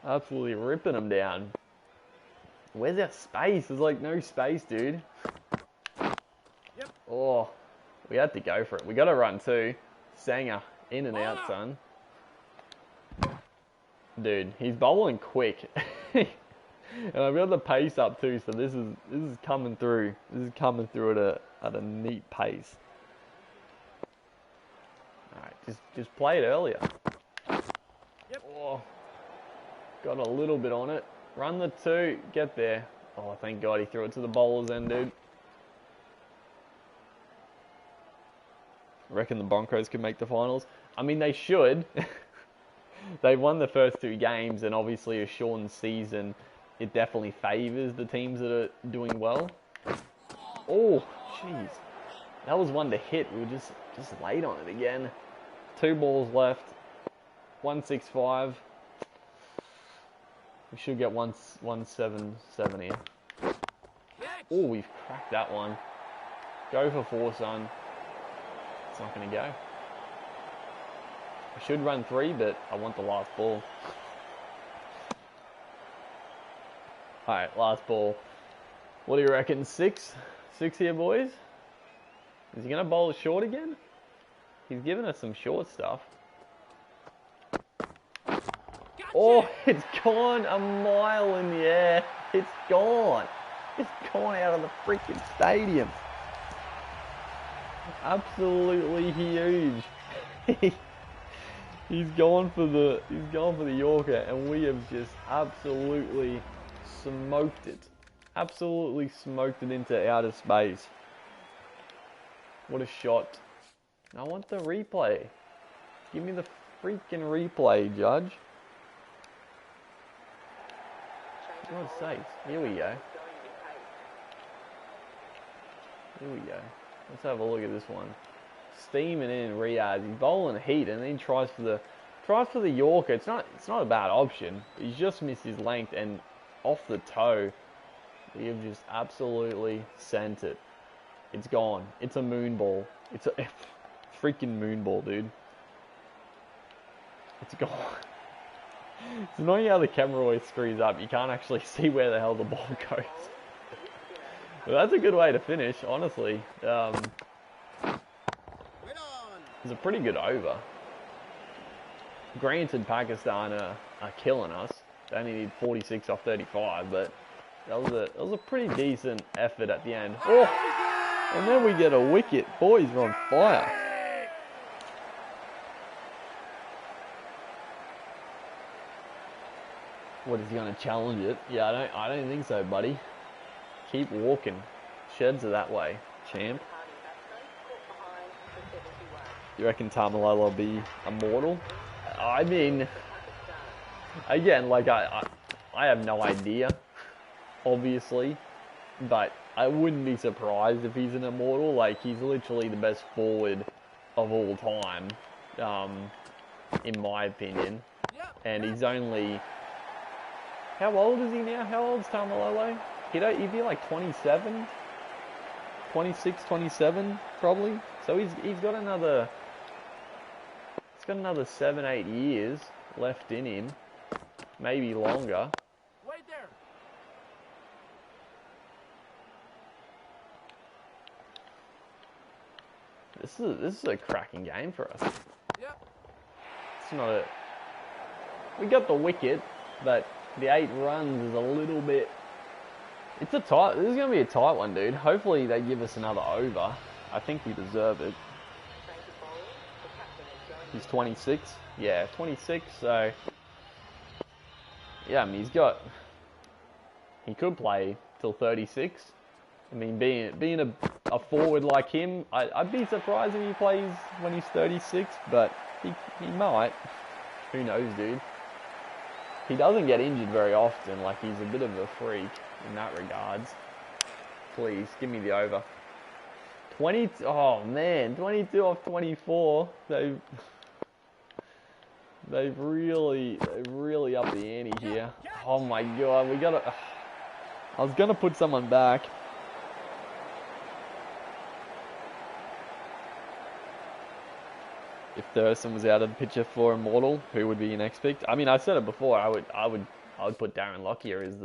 Absolutely ripping them down. Where's our space? There's like no space, dude. Oh, we had to go for it. We got to run too. Sanger, in and out, son. Dude, he's bowling quick. And I've got the pace up too, so this is coming through. This is coming through at a neat pace. Alright, just play it earlier. Oh, got a little bit on it. Run the 2, get there. Oh, thank God he threw it to the bowler's end, dude. I reckon the Broncos could make the finals. I mean, they should. They've won the first 2 games, and obviously a shortened season, it definitely favours the teams that are doing well. Oh, jeez. That was one to hit. We were just Just late on it again. 2 balls left. 165. We should get 177 here. Oh, we've cracked that one. Go for 4, son. It's not going to go. I should run 3, but I want the last ball. Alright, last ball. What do you reckon? 6? 6 here, boys? Is he going to bowl it short again? He's giving us some short stuff. Oh, it's gone a mile in the air. It's gone. It's gone out of the freaking stadium. Absolutely huge. He's gone for the Yorker, and we have just absolutely smoked it. Absolutely smoked it into outer space. What a shot. I want the replay. Give me the freaking replay, Judge. For God's sakes. Here we go. Here we go. Let's have a look at this one. Steaming in Riyadh. He's bowling heat and then tries for the Yorker. It's not a bad option. He's just missed his length and off the toe. We have just absolutely sent it. It's gone. It's a moon ball. It's a freaking moon ball, dude. It's gone. It's annoying how the camera always screws up. You can't actually see where the hell the ball goes. But that's a good way to finish, honestly. It's a pretty good over. Granted, Pakistan are killing us. They only need 46 off 35, but that was a pretty decent effort at the end. Oh, and then we get a wicket. Boys are on fire. What, is he going to challenge it? Yeah, I don't think so, buddy. Keep walking. Sheds are that way, champ. You reckon Tamalolo will be immortal? I mean, again, like I have no idea, obviously, but I wouldn't be surprised if he's an immortal. Like, he's literally the best forward of all time, in my opinion. And he's only, how old is he now? How old is Tamalolo? He'd be like 27, 26, 27 probably. So he's got another 7, 8 years left in him, maybe longer. Wait there. This is a cracking game for us. Yep. It's not a. We got the wicket, but the 8 runs is a little bit. It's a tight. This is going to be a tight one, dude. Hopefully they give us another over. I think we deserve it. He's 26. Yeah, 26. So yeah, I mean he could play till 36. I mean, being a forward like him, I'd be surprised if he plays when he's 36, but he might. Who knows, dude? He doesn't get injured very often. Like, he's a bit of a freak in that regards. Please, give me the over. 20, oh man, 22 off 24. They've really upped the ante here. Oh my god, we gotta. I was gonna put someone back. If Thurston was out of the picture for immortal, who would be your next pick? I mean, I said it before. I would put Darren Lockyer as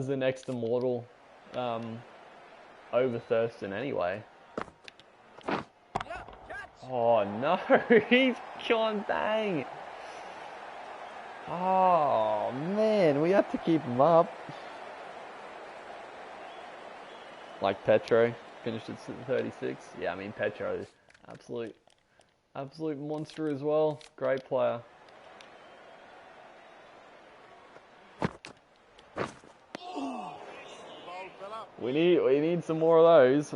the next immortal, over Thurston anyway. Oh no, he's gone, dang. Oh man, we have to keep him up. Like Petro finished at 36. Yeah, I mean Petro is absolute monster as well. Great player. We need some more of those.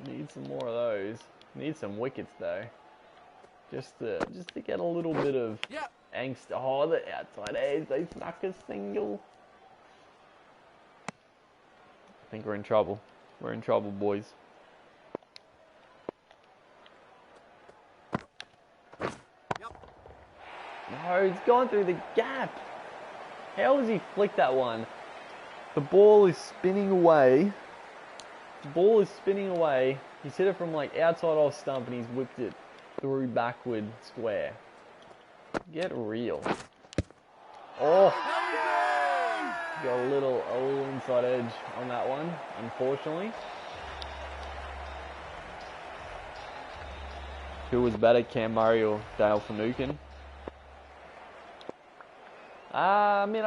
We need some more of those. Need some wickets though. Just to get a little bit of angst. Oh, the outside edge, they snuck a single. I think we're in trouble. We're in trouble, boys. No, it's gone through the gap. How has he flicked that one? The ball is spinning away. He's hit it from like outside off stump and he's whipped it through backward square. Get real. Oh, got a little inside edge on that one, unfortunately. Who was better, Cam Murray or Dale Finucane? I mean,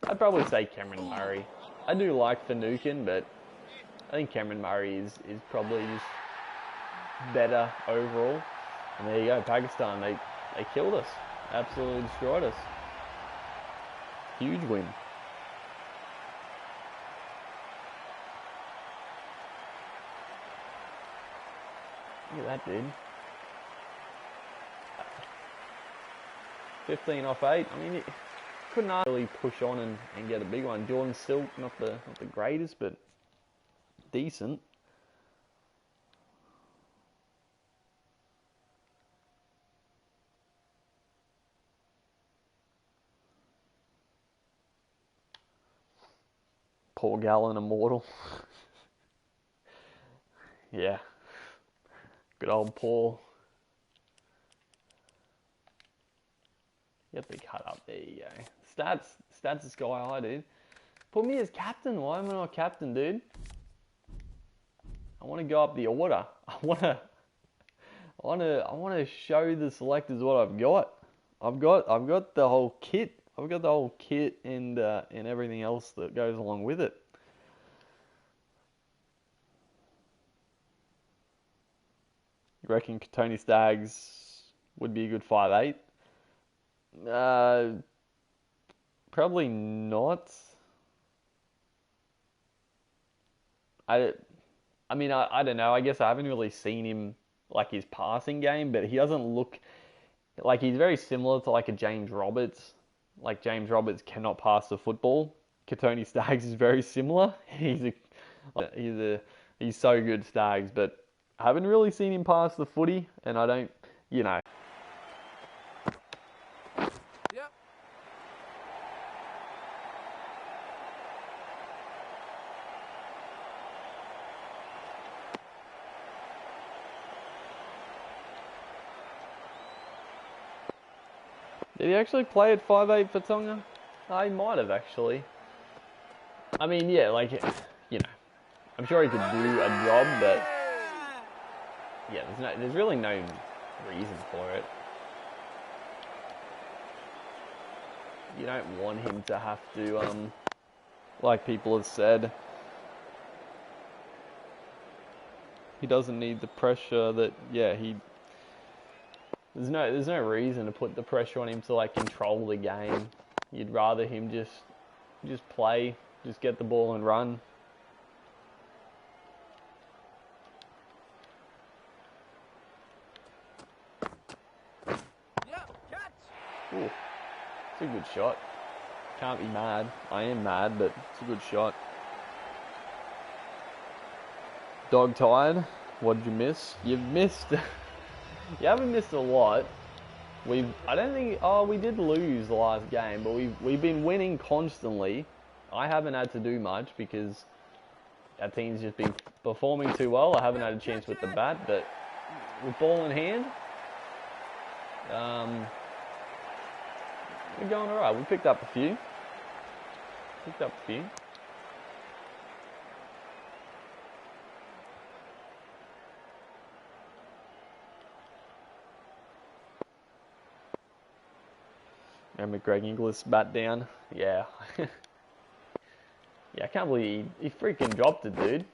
I'd probably say Cameron Murray. I do like Finucane, but I think Cameron Murray is probably just better overall. And there you go, Pakistan, they killed us. Absolutely destroyed us. Huge win. Look at that, dude. 15 off 8. I mean, couldn't really push on and get a big one. Jordan's still not the greatest, but decent. Paul Gallen, immortal. Yeah. Good old Paul. Get the cut up. There you go. Stats is sky high, dude. Put me as captain. Why am I not captain, dude? I want to go up the order. I want to show the selectors what I've got. I've got the whole kit. I've got the whole kit and everything else that goes along with it. You reckon Tony Staggs would be a good 5'8"? Probably not. I mean, I don't know. I guess I haven't really seen him, like, his passing game, but he doesn't look like he's very similar to like a James Roberts. Like, James Roberts cannot pass the football. Tony Staggs is very similar. He's so good, Staggs, but I haven't really seen him pass the footy, and I don't, you know. Yep. Did he actually play at 5'8" for Tonga? He might have, actually. I mean, yeah, like, you know, I'm sure he could do a job, but yeah, there's really no reason for it. You don't want him to have to, like people have said, he doesn't need the pressure that, yeah, there's no reason to put the pressure on him to, like, control the game. You'd rather him just play, just get the ball and run. Ooh, it's a good shot. Can't be mad. I am mad, but it's a good shot. Dog tired. What did you miss? You've missed. You haven't missed a lot. I don't think. Oh, we did lose the last game, but we've been winning constantly. I haven't had to do much because our team's just been performing too well. I haven't had a chance with the bat, but with ball in hand, we're going alright. We picked up a few. And Greg Inglis bat down. Yeah. Yeah, I can't believe he freaking dropped it, dude.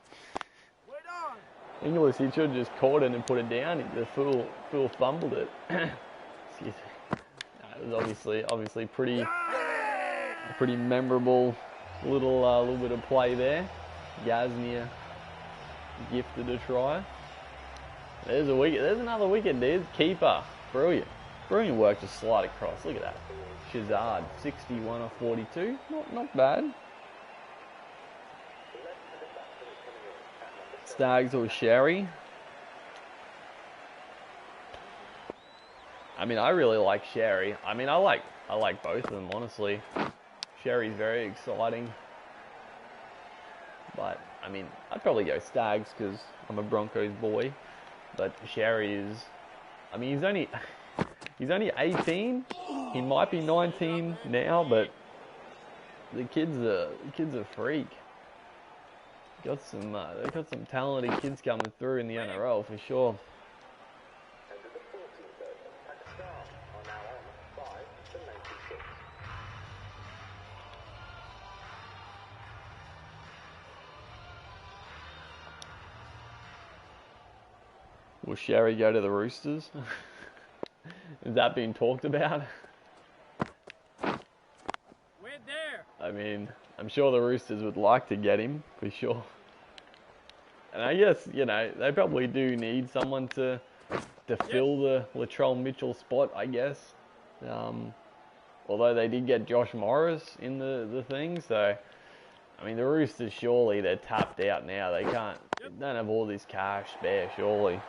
Inglis, he should have just caught it and put it down. The fool fumbled it. Excuse me. It was obviously pretty memorable little bit of play there. Yasnia gifted a try. There's a wicket. There's another wicket, dude. Keeper. Brilliant work to slide across. Look at that. Shazad, 61 off 42. Not bad. Staggs or Sherry. I mean, I really like Sherry. I mean, I like both of them, honestly. Sherry's very exciting. But, I mean, I'd probably go Stags because I'm a Broncos boy. But Sherry is... I mean, he's only 18. He might be 19 now, but the kid's a freak. They've got some talented kids coming through in the NRL for sure. Will Sherry go to the Roosters? Is that being talked about? We're there. I mean, I'm sure the Roosters would like to get him, for sure. And I guess, you know, they probably do need someone to fill the Latrell Mitchell spot, I guess. Although they did get Josh Morris in the thing, so... I mean, the Roosters, surely they're tapped out now. They don't have all this cash spare, surely.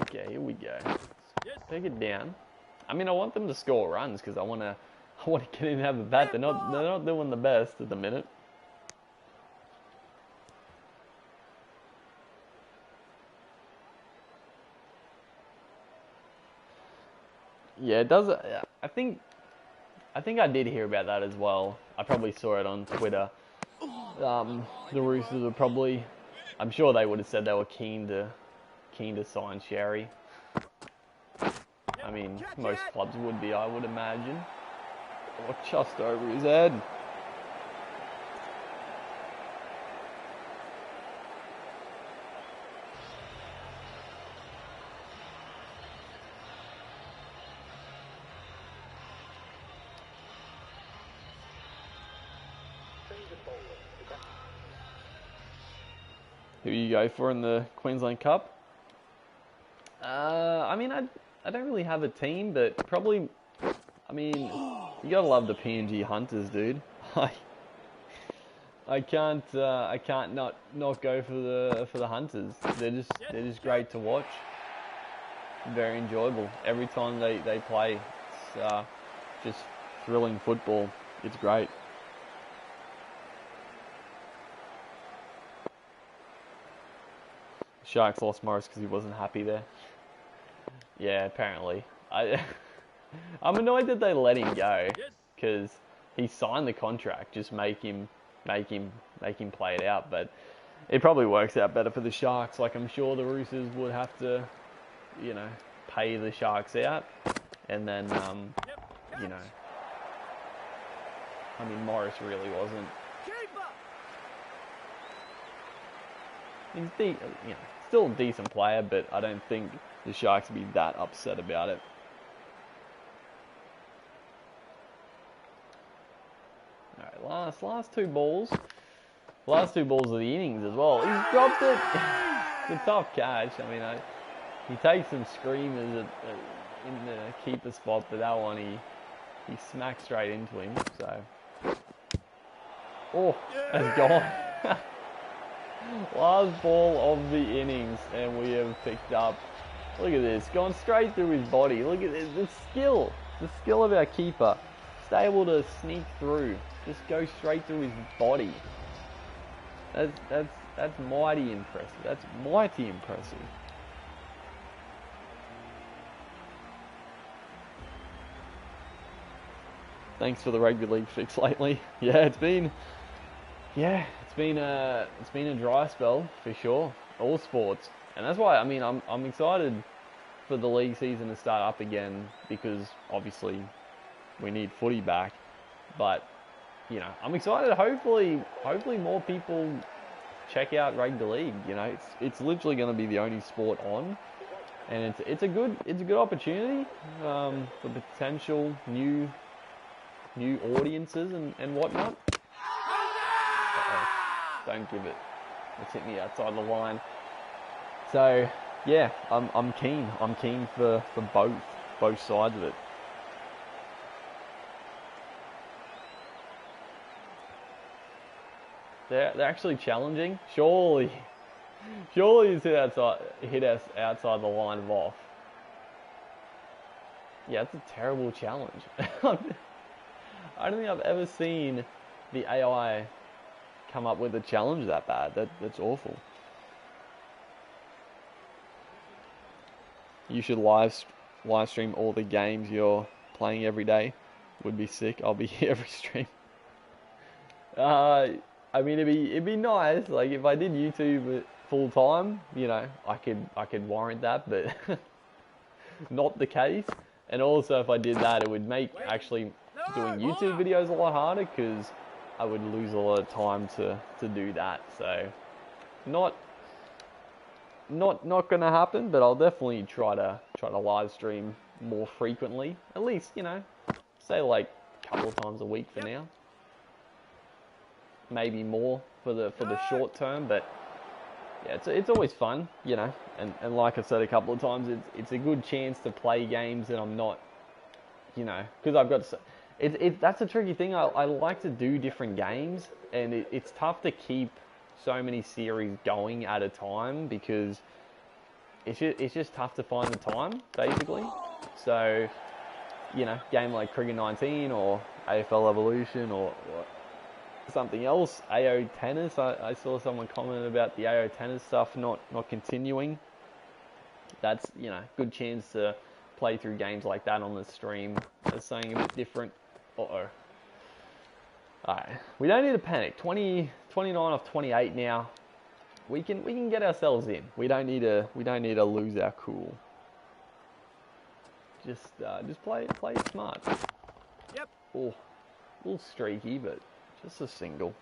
Okay, here we go. Take it down. I mean, I want them to score runs because I want to get in and have a bat. They're not doing the best at the minute. Yeah, it does. I think I did hear about that as well. I probably saw it on Twitter. The Roosters were probably, I'm sure they would have said they were keen to sign Sherry. I mean, most clubs would be, I would imagine. Oh, just over his head. Who you go for in the Queensland Cup? I mean, I don't really have a team, but probably, I mean, you gotta love the PNG Hunters, dude. I can't not go for the Hunters. They're just great to watch. Very enjoyable. Every time they play, it's just thrilling football. It's great. Sharks lost Morris because he wasn't happy there. Yeah, apparently. I'm annoyed that they let him go because he signed the contract. Just make him play it out. But it probably works out better for the Sharks. Like, I'm sure the Roosters would have to, you know, pay the Sharks out, and then you know, I mean, Morris really wasn't. He's you know, still a decent player, but I don't think the Sharks would be that upset about it. Alright, last two balls. Last two balls of the innings as well. He's dropped it. It's a tough catch. I mean, he takes some screamers in the keeper spot, but that one he smacked straight into him. So, oh, that's gone. Last ball of the innings, and we have picked up. Look at this, going straight through his body. Look at this, the skill of our keeper. Just able to sneak through, just go straight through his body. That's mighty impressive. That's mighty impressive. Thanks for the rugby league fix lately. Yeah, it's been a dry spell for sure. All sports, and that's why, I mean, I'm excited for the league season to start up again, because obviously we need footy back. But you know, I'm excited. Hopefully more people check out rugby league. You know, it's literally going to be the only sport on, and it's a good opportunity for potential new audiences and whatnot. Don't give it. It's hit me outside the line. So yeah, I'm keen. I'm keen for both sides of it. They're actually challenging. Surely he's hit us outside the line of off. Yeah, it's a terrible challenge. I don't think I've ever seen the AI come up with a challenge that bad. That's awful. You should live stream all the games you're playing every day. Would be sick. I'll be here every stream. I mean, it'd be nice. Like if I did YouTube full time, you know, I could warrant that, but not the case. And also, if I did that, it would make actually doing YouTube videos a lot harder because I would lose a lot of time to do that. So, not gonna happen. But I'll definitely try to live stream more frequently. At least, you know, say like a couple of times a week for now. Maybe more for the short term, but yeah, it's always fun, you know. And like I said a couple of times, it's a good chance to play games that I'm not, you know, because I've got. That's a tricky thing. I like to do different games, and it's tough to keep so many series going at a time because it's just tough to find the time, basically. So, you know, game like Cricket 19 or AFL Evolution or something else, AO Tennis. I saw someone comment about the AO Tennis stuff not continuing. That's, you know, good chance to play through games like that on the stream. That's something a bit different. Uh-oh. Alright, we don't need to panic. 29 off 28 now. We can get ourselves in. We don't need to lose our cool. Just play it smart. Yep. Oh, a little streaky, but just a single.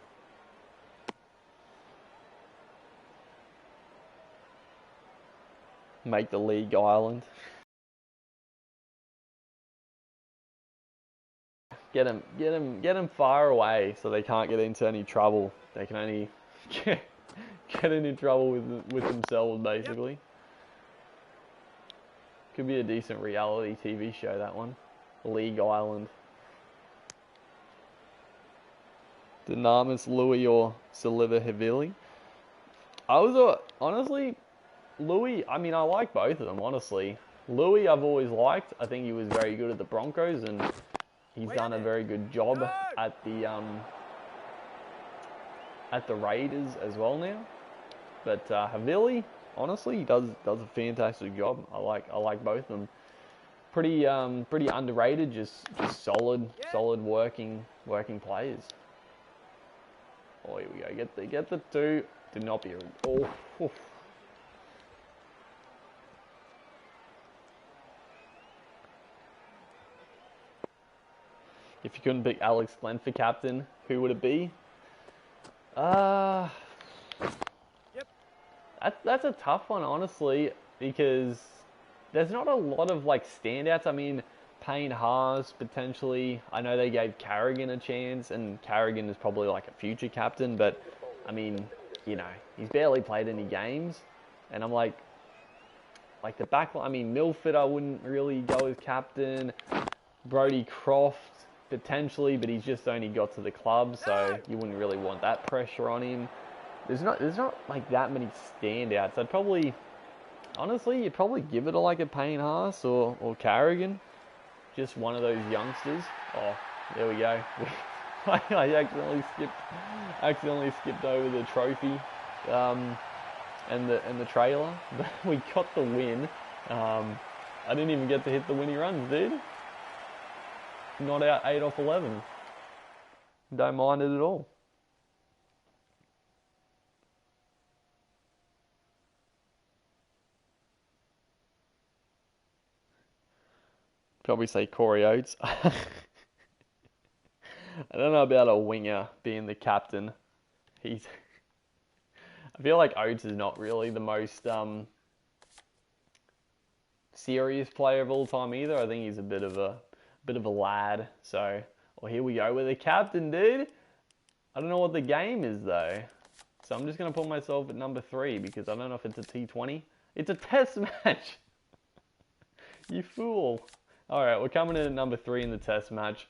Make the league island. Get them far away so they can't get into any trouble. They can only get into trouble with themselves, basically. Yep. Could be a decent reality TV show, that one. League Island. Dynamis Louis or Saliva Havili. Honestly, Louis, I mean, I like both of them, honestly. Louis I've always liked. I think he was very good at the Broncos, and he's done a very good job at the Raiders as well now. But Havili, honestly, he does a fantastic job. I like both of them. Pretty underrated, just solid working players. Oh, here we go. Get the two. Did not be a... Oh. Oof. If you couldn't pick Alex Glenn for captain, who would it be? Yep. That's a tough one, honestly, because there's not a lot of like standouts. I mean, Payne Haas potentially. I know they gave Carrigan a chance, and Carrigan is probably like a future captain, but I mean, you know, he's barely played any games, and I'm like the back line. I mean, Milford, I wouldn't really go as captain. Brodie Croft potentially, but he's just only got to the club, so you wouldn't really want that pressure on him. There's not like that many standouts. I'd probably, honestly, you'd probably give it to like a Payne Haas or Carrigan. Just one of those youngsters. Oh, there we go. I accidentally skipped over the trophy and the trailer. We got the win. I didn't even get to hit the winning runs, dude. Not out 8 off 11. Don't mind it at all. Probably say Corey Oates. I don't know about a winger being the captain. I feel like Oates is not really the most serious player of all time either. I think he's a bit of a lad. So, well, here we go with the captain, dude. I don't know what the game is though, so I'm just gonna put myself at number 3 because I don't know if it's a T20. It's a test match. You fool. All right, we're coming in at number 3 in the test match.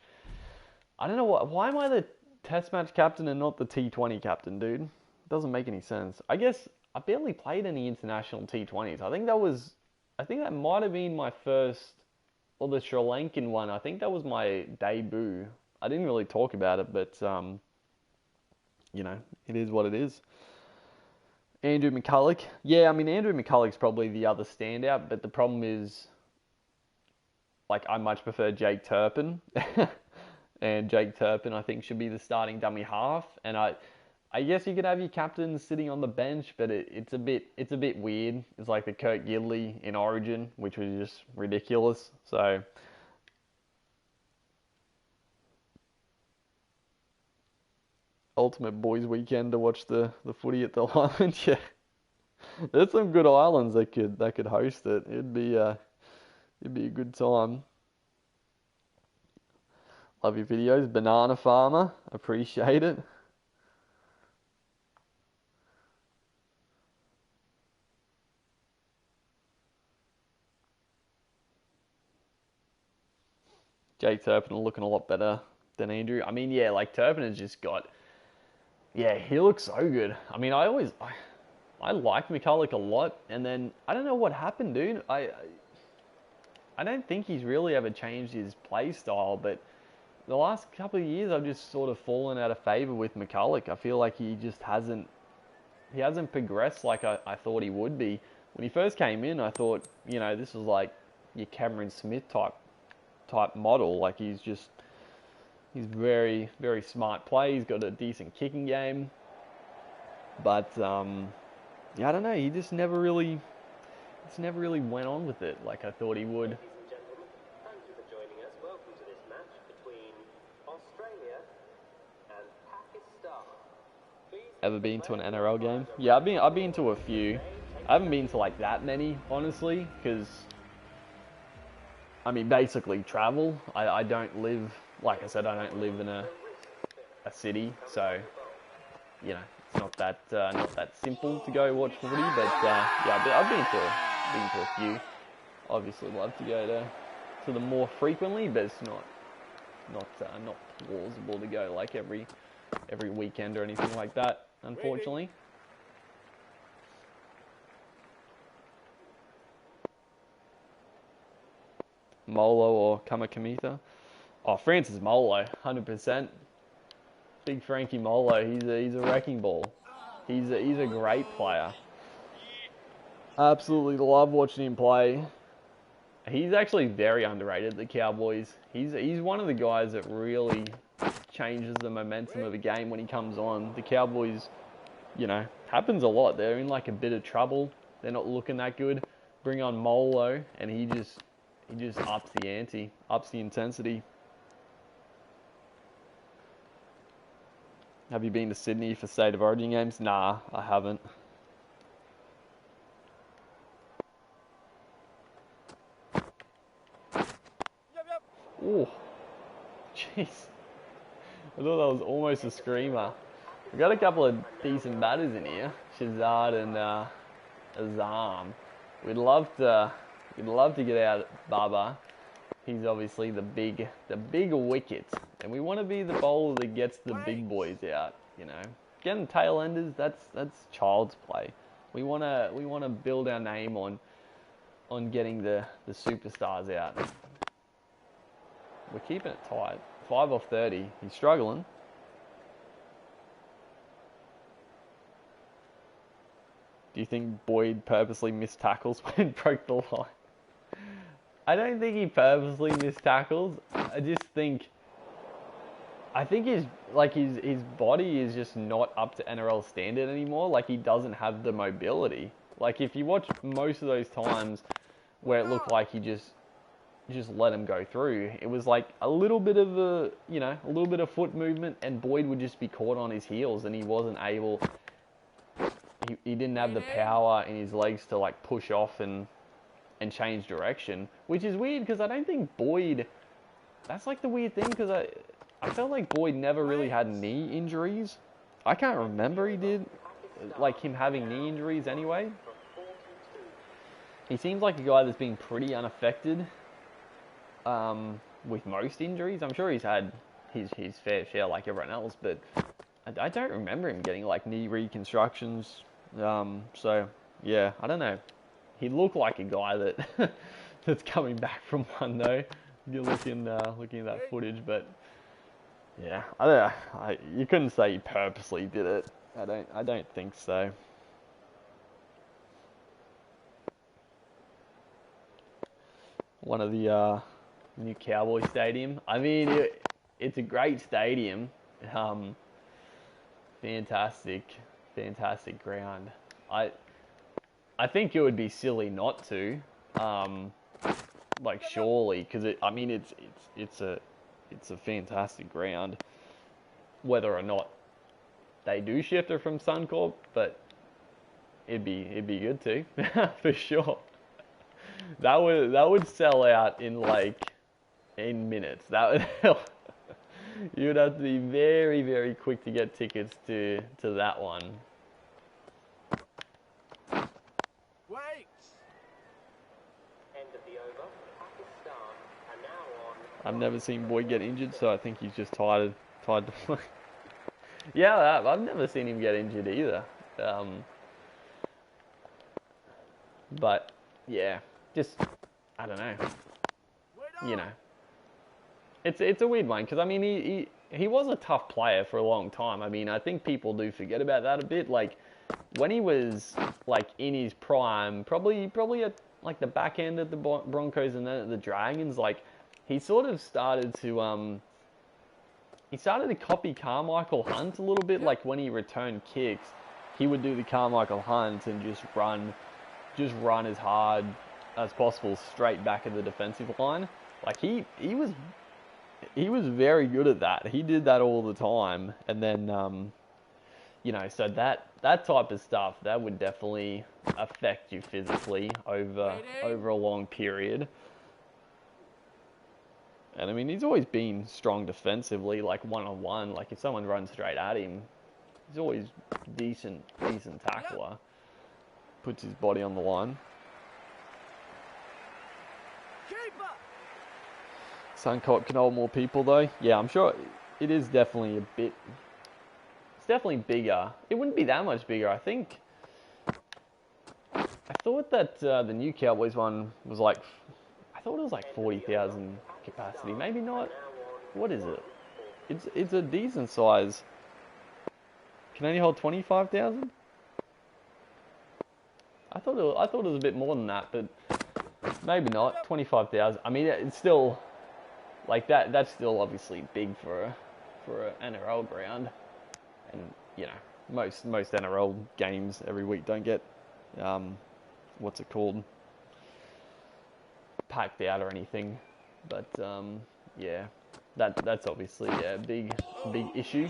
I don't know why am I Test match captain and not the T20 captain, dude? Doesn't make any sense. I guess I barely played any international T20s. I think that might have been my first, or the Sri Lankan one. I think that was my debut. I didn't really talk about it, but it is what it is. Andrew McCulloch. Yeah, I mean, Andrew McCulloch's probably the other standout, but the problem is, like, I much prefer Jake Turpin. And Jake Turpin, I think, should be the starting dummy half. And I guess you could have your captain sitting on the bench, but it's a bit weird. It's like the Kurt Gidley in Origin, which was just ridiculous. So ultimate boys weekend to watch the footy at the Island. Yeah, there's some good islands that could host it. It'd be a good time. Love your videos, Banana Farmer. Appreciate it. Jake Turpin looking a lot better than Andrew. I mean, yeah, like Turpin has just got. Yeah, he looks so good. I mean, I like McCulloch a lot, and then I don't know what happened, dude. I don't think he's really ever changed his play style, but the last couple of years I've just sort of fallen out of favour with McCulloch. I feel like he just hasn't progressed like I thought he would be. When he first came in, I thought, this was like your Cameron Smith type model. Like he's very, very smart play. He's got a decent kicking game. But I don't know, he just never really went on with it like I thought he would. Ever been to an NRL game? Yeah, I've been to a few. I haven't been to like that many, honestly, because I mean, basically travel. I don't live, like I said, I don't live in a city, so it's not that simple to go watch footy. But I've been to a few. Obviously, love to go to them more frequently, but it's not plausible to go like every weekend or anything like that, unfortunately. Molo or Kamakamita? Oh, Francis Molo, 100%. Big Frankie Molo, he's a wrecking ball. He's a great player. Absolutely love watching him play. He's actually very underrated, the Cowboys. He's one of the guys that really changes the momentum of a game when he comes on. The Cowboys, happens a lot. They're in like a bit of trouble. They're not looking that good. Bring on Molo, and he just ups the ante, ups the intensity. Have you been to Sydney for State of Origin games? Nah, I haven't. Oh, jeez. I thought that was almost a screamer. We've got a couple of decent batters in here, Shazad and Azam. We'd love to get out Baba. He's obviously the big wicket, and we want to be the bowler that gets the big boys out. Getting tail enders, that's child's play. We want to build our name on getting the superstars out. We're keeping it tight. 5 off 30. He's struggling. Do you think Boyd purposely missed tackles when he broke the line? I don't think he purposely missed tackles. I think his body is just not up to NRL standard anymore. Like, he doesn't have the mobility. Like, if you watch most of those times where it looked like he just let him go through, it was like a little bit of foot movement, and Boyd would just be caught on his heels, and he wasn't able. He didn't have the power in his legs to like push off and change direction, which is weird because I don't think Boyd. That's like the weird thing because I felt like Boyd never really had knee injuries. I can't remember he did, like him having knee injuries anyway. He seems like a guy that's been pretty unaffected with most injuries. I'm sure he's had his fair share like everyone else, but I don't remember him getting like knee reconstructions. So yeah, I don't know. He looked like a guy that that's coming back from one though. You're looking at that footage, but yeah, I don't know. You couldn't say he purposely did it. I don't think so. One of the new Cowboy Stadium. I mean, it's a great stadium. Fantastic ground. I think it would be silly not to. Like surely, because I mean, it's a fantastic ground. Whether or not they do shift it from Suncorp, but it'd be good too, for sure. That would sell out in minutes. You'd have to be very, very quick to get tickets to that one. Wait. End of the over. Pakistan are now on. I've never seen Boyd get injured, so I think he's just tired to play. Yeah, I've never seen him get injured either. But yeah, just I don't know. You know, it's a weird one because I mean he was a tough player for a long time. I mean I think people do forget about that a bit. Like when he was like in his prime, probably at like the back end of the Broncos and then at the Dragons, like he sort of started to copy Carmichael Hunt a little bit. Like when he returned kicks, he would do the Carmichael Hunt and just run as hard as possible straight back at the defensive line. Like he was very good at that. He did that all the time, and then you know, so that type of stuff that would definitely affect you physically over a long period. And I mean, he's always been strong defensively, like one-on-one. Like if someone runs straight at him, he's always decent tackler. Puts his body on the line. Suncorp can hold more people though. Yeah, I'm sure it is definitely a bit. It's definitely bigger. It wouldn't be that much bigger. I thought that the new Cowboys one was like. I thought it was like 40,000 capacity. Maybe not. What is it? It's a decent size. Can only hold 25,000. I thought it was a bit more than that, but maybe not. 25,000. I mean, it's still like that. That's still obviously big for an NRL ground, and you know most NRL games every week don't get what's it called, packed out or anything. But yeah, that's obviously a big issue.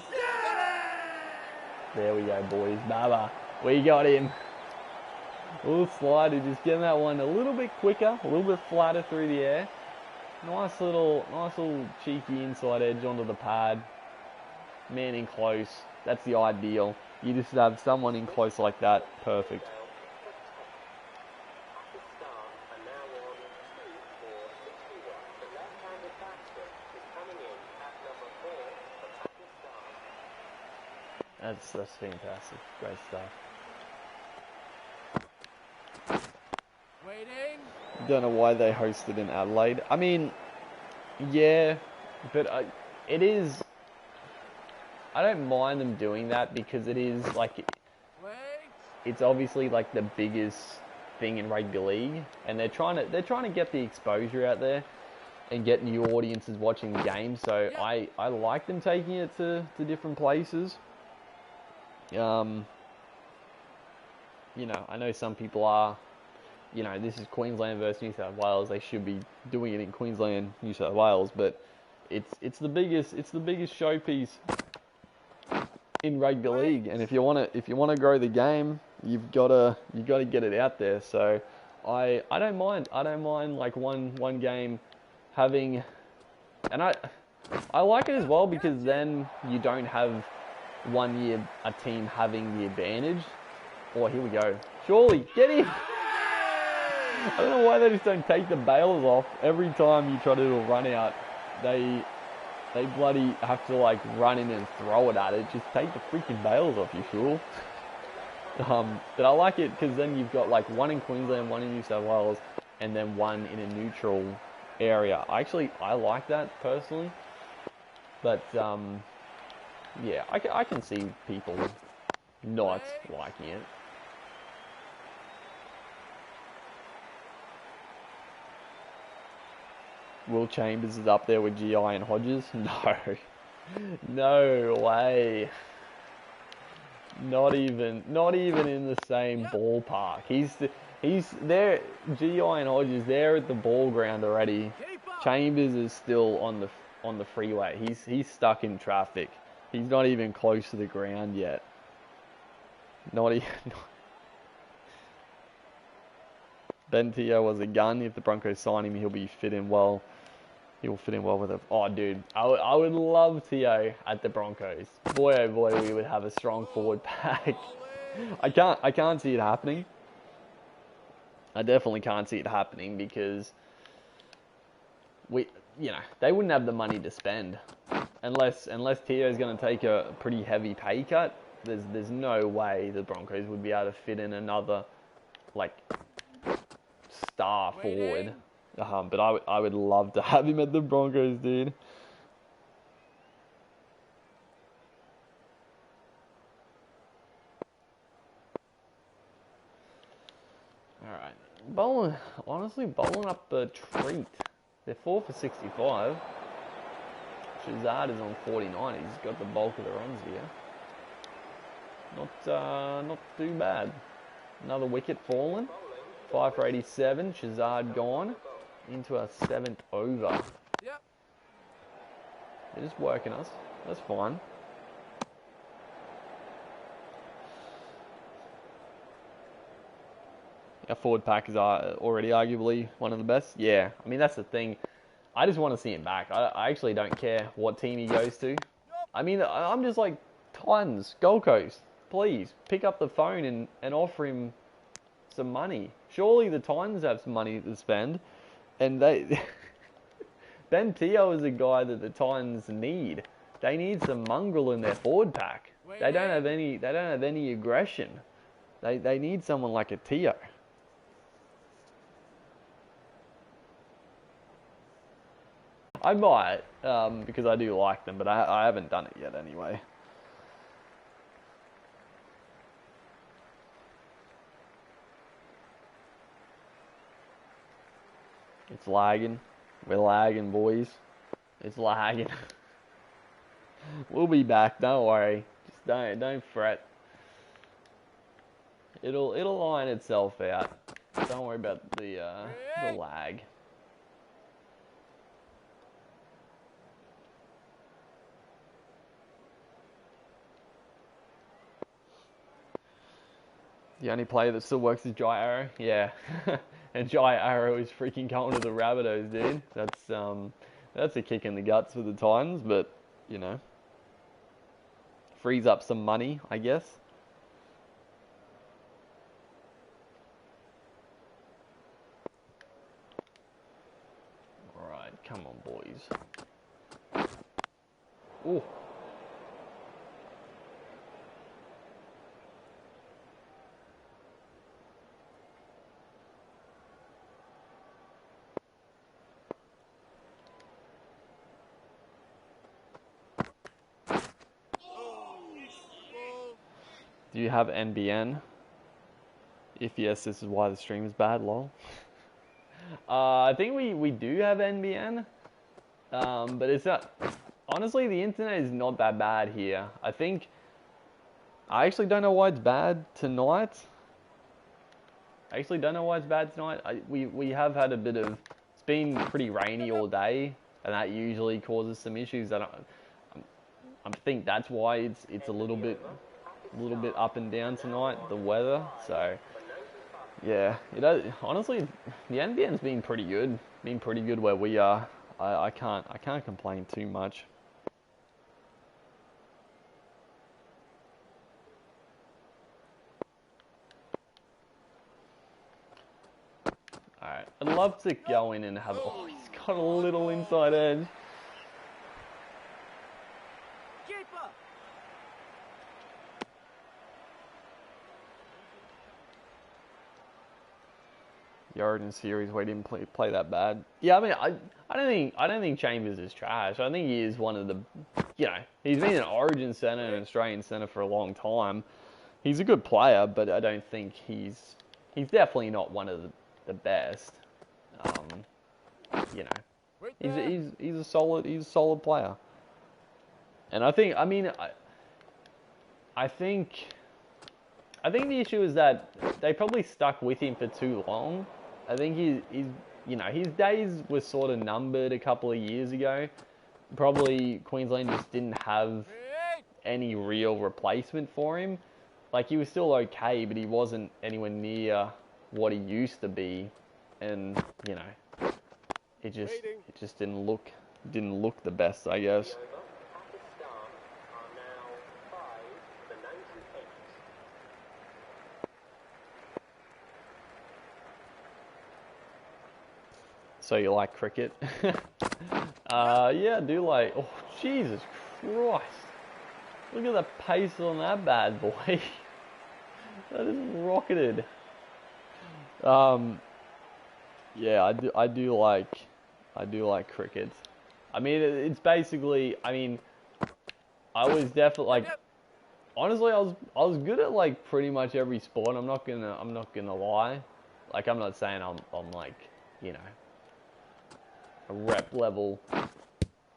There we go, boys. Baba, we got him. A little slider, just getting that one a little bit quicker, a little bit flatter through the air. Nice little cheeky inside edge onto the pad. Man in close, that's the ideal. You just have someone in close like that, perfect. That's fantastic. Great stuff. Waiting. Don't know why they hosted in Adelaide. I mean, yeah, but it is. I don't mind them doing that because it is like, it's obviously like the biggest thing in rugby league, and they're trying to get the exposure out there and get new audiences watching the game. So I like them taking it to different places. You know, I know some people are, you know, this is Queensland versus New South Wales. They should be doing it in Queensland, New South Wales, but it's the biggest showpiece in rugby league. And if you want to grow the game, you've got to get it out there. So I don't mind like one game having, and I like it as well because then you don't have 1 year a team having the advantage. Oh, here we go. Surely, get him! I don't know why they just don't take the bailers off every time you try to do a run out. They they bloody have to like run in and throw it at it. Just take the freaking bails off, you fool. But I like it because then you've got like one in Queensland, one in New South Wales, and then one in a neutral area. I like that personally, but yeah, I can see people not liking it. Will Chambers is up there with GI and Hodges? No, no way. Not even in the same ballpark. He's there. GI and Hodges there at the ball ground already. Chambers is still on the freeway. He's stuck in traffic. He's not even close to the ground yet. Not even. Ben Teo was a gun. If the Broncos sign him, he'll fit in well with it. Oh, dude, I would love Teo at the Broncos. Boy, oh boy, we would have a strong forward pack. I can't see it happening. I definitely can't see it happening because they wouldn't have the money to spend unless Teo's going to take a pretty heavy pay cut. There's no way the Broncos would be able to fit in another like star forward. But I would love to have him at the Broncos, dude. Alright. Honestly, bowling up a treat. They're 4 for 65. Shazad is on 49. He's got the bulk of the runs here. Not too bad. Another wicket fallen. 5 for 87. Shazad gone. Into our 7th over. Yep. They're just working us. That's fine. Our forward pack is already arguably one of the best. Yeah, I mean, that's the thing. I just want to see him back. I actually don't care what team he goes to. I mean, I'm just like, Titans, Gold Coast, please, pick up the phone and offer him some money. Surely the Titans have some money to spend. And Ben Teo is a guy that the Titans need. They need some mongrel in their forward pack. They don't have any aggression. They need someone like a Teo. I might, because I do like them, but I haven't done it yet anyway. It's lagging. We're lagging, boys. It's lagging. We'll be back. Don't worry. Just don't fret. It'll line itself out. Don't worry about the lag. The only player that still works is Jai Arrow. Yeah. And Jai Arrow is freaking going to the Rabbitohs, dude. That's a kick in the guts for the Titans, but, you know, frees up some money, I guess. Alright, come on, boys. Ooh. Do you have NBN? If yes, this is why the stream is bad, lol. I think we do have NBN, but it's not. Honestly, the internet is not that bad here. I actually don't know why it's bad tonight. We have had a bit of. It's been pretty rainy all day, and that usually causes some issues. I think that's why it's a little bit up and down tonight, the weather. So yeah, honestly, the NBN's been pretty good where we are. I can't complain too much. Alright, I'd love to go in and have. Oh, he's got a little inside edge. the Origin series where he didn't play that bad. Yeah, I mean, I don't think Chambers is trash. I think he is one of the, he's been an Origin centre and an Australian centre for a long time. He's a good player, but I don't think he's definitely not one of the best. He's a solid player. And I think, I think the issue is that they probably stuck with him for too long. I think his days were sort of numbered a couple of years ago. Probably Queensland just didn't have any real replacement for him. Like, he was still okay, but he wasn't anywhere near what he used to be. And, it just didn't look the best, I guess. So you like cricket? Yeah, I do like... Oh, Jesus Christ. Look at the pace on that bad boy. That is rocketed. Yeah, I do like cricket. I mean, it's basically... I mean, I was definitely like... Honestly, I was good at like pretty much every sport. I'm not gonna lie. Like, I'm not saying I'm like, a rep level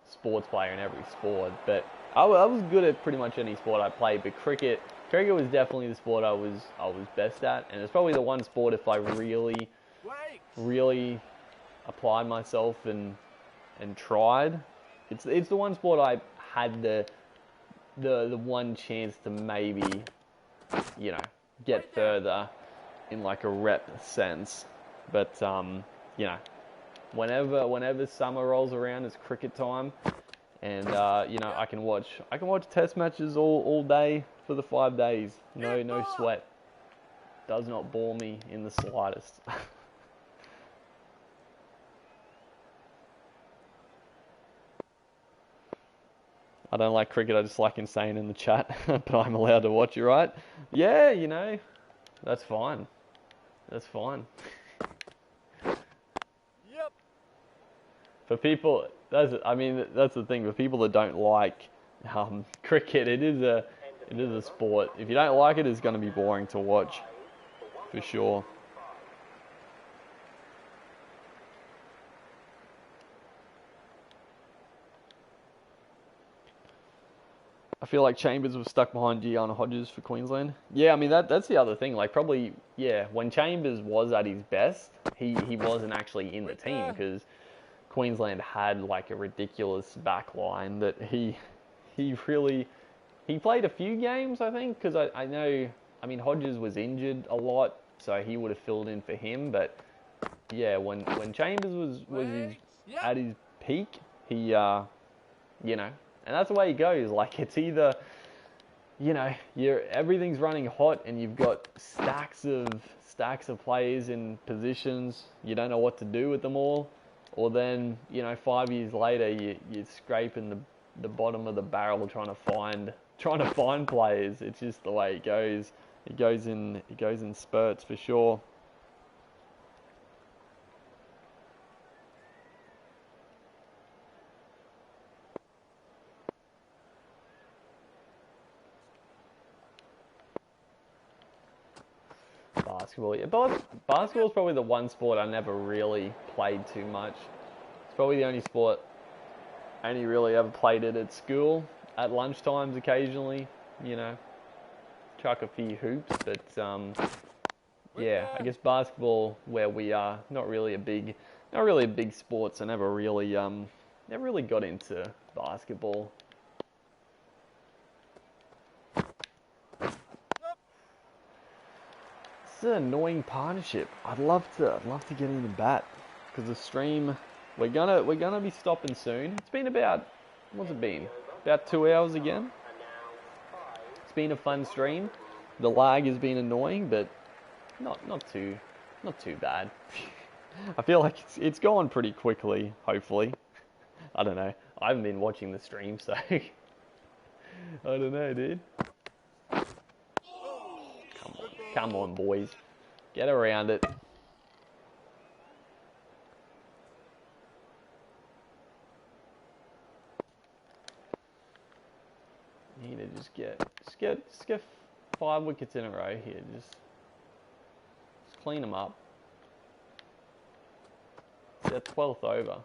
sports player in every sport, but I was good at pretty much any sport I played. But cricket was definitely the sport I was best at, and it's probably the one sport if I really applied myself and tried. It's the one sport I had the one chance to maybe get further in like a rep sense, but whenever summer rolls around, it's cricket time, and I can watch test matches all day for the 5 days. No sweat. Does not bore me in the slightest. I don't like cricket. I just like insane in the chat, but I'm allowed to watch it, right? Yeah, that's fine. That's fine. For people, that's the thing. For people that don't like cricket, it is a sport. If you don't like it, it's going to be boring to watch, for sure. I feel like Chambers was stuck behind Gianna Hodges for Queensland. Yeah, I mean that's the other thing. Like, probably, yeah, when Chambers was at his best, he wasn't actually in the team because Queensland had like a ridiculous back line that he played a few games, I think, because I know, I mean, Hodges was injured a lot, so he would have filled in for him. But yeah, when Chambers was at his peak, he and that's the way it goes. Like, it's either everything's running hot and you've got stacks of players in positions, you don't know what to do with them all. Or then, 5 years later, you're scraping the bottom of the barrel trying to find players. It's just the way it goes. It goes in spurts for sure. Basketball, yeah. Basketball is probably the one sport I never really played too much. It's probably the only sport I only really ever played it at school, at lunchtimes occasionally, chuck a few hoops. But yeah, I guess basketball, where we are, not really a big sport, so never really got into basketball. It's an annoying partnership. I'd love to get in the bat, because the stream, we're gonna be stopping soon. It's been about, what's it been? About 2 hours again. It's been a fun stream. The lag has been annoying, but not too bad. I feel like it's gone pretty quickly. Hopefully, I don't know. I haven't been watching the stream, so I don't know, dude. Come on, boys. Get around it. You need to just get 5 wickets in a row here. Just clean them up. It's their 12th over.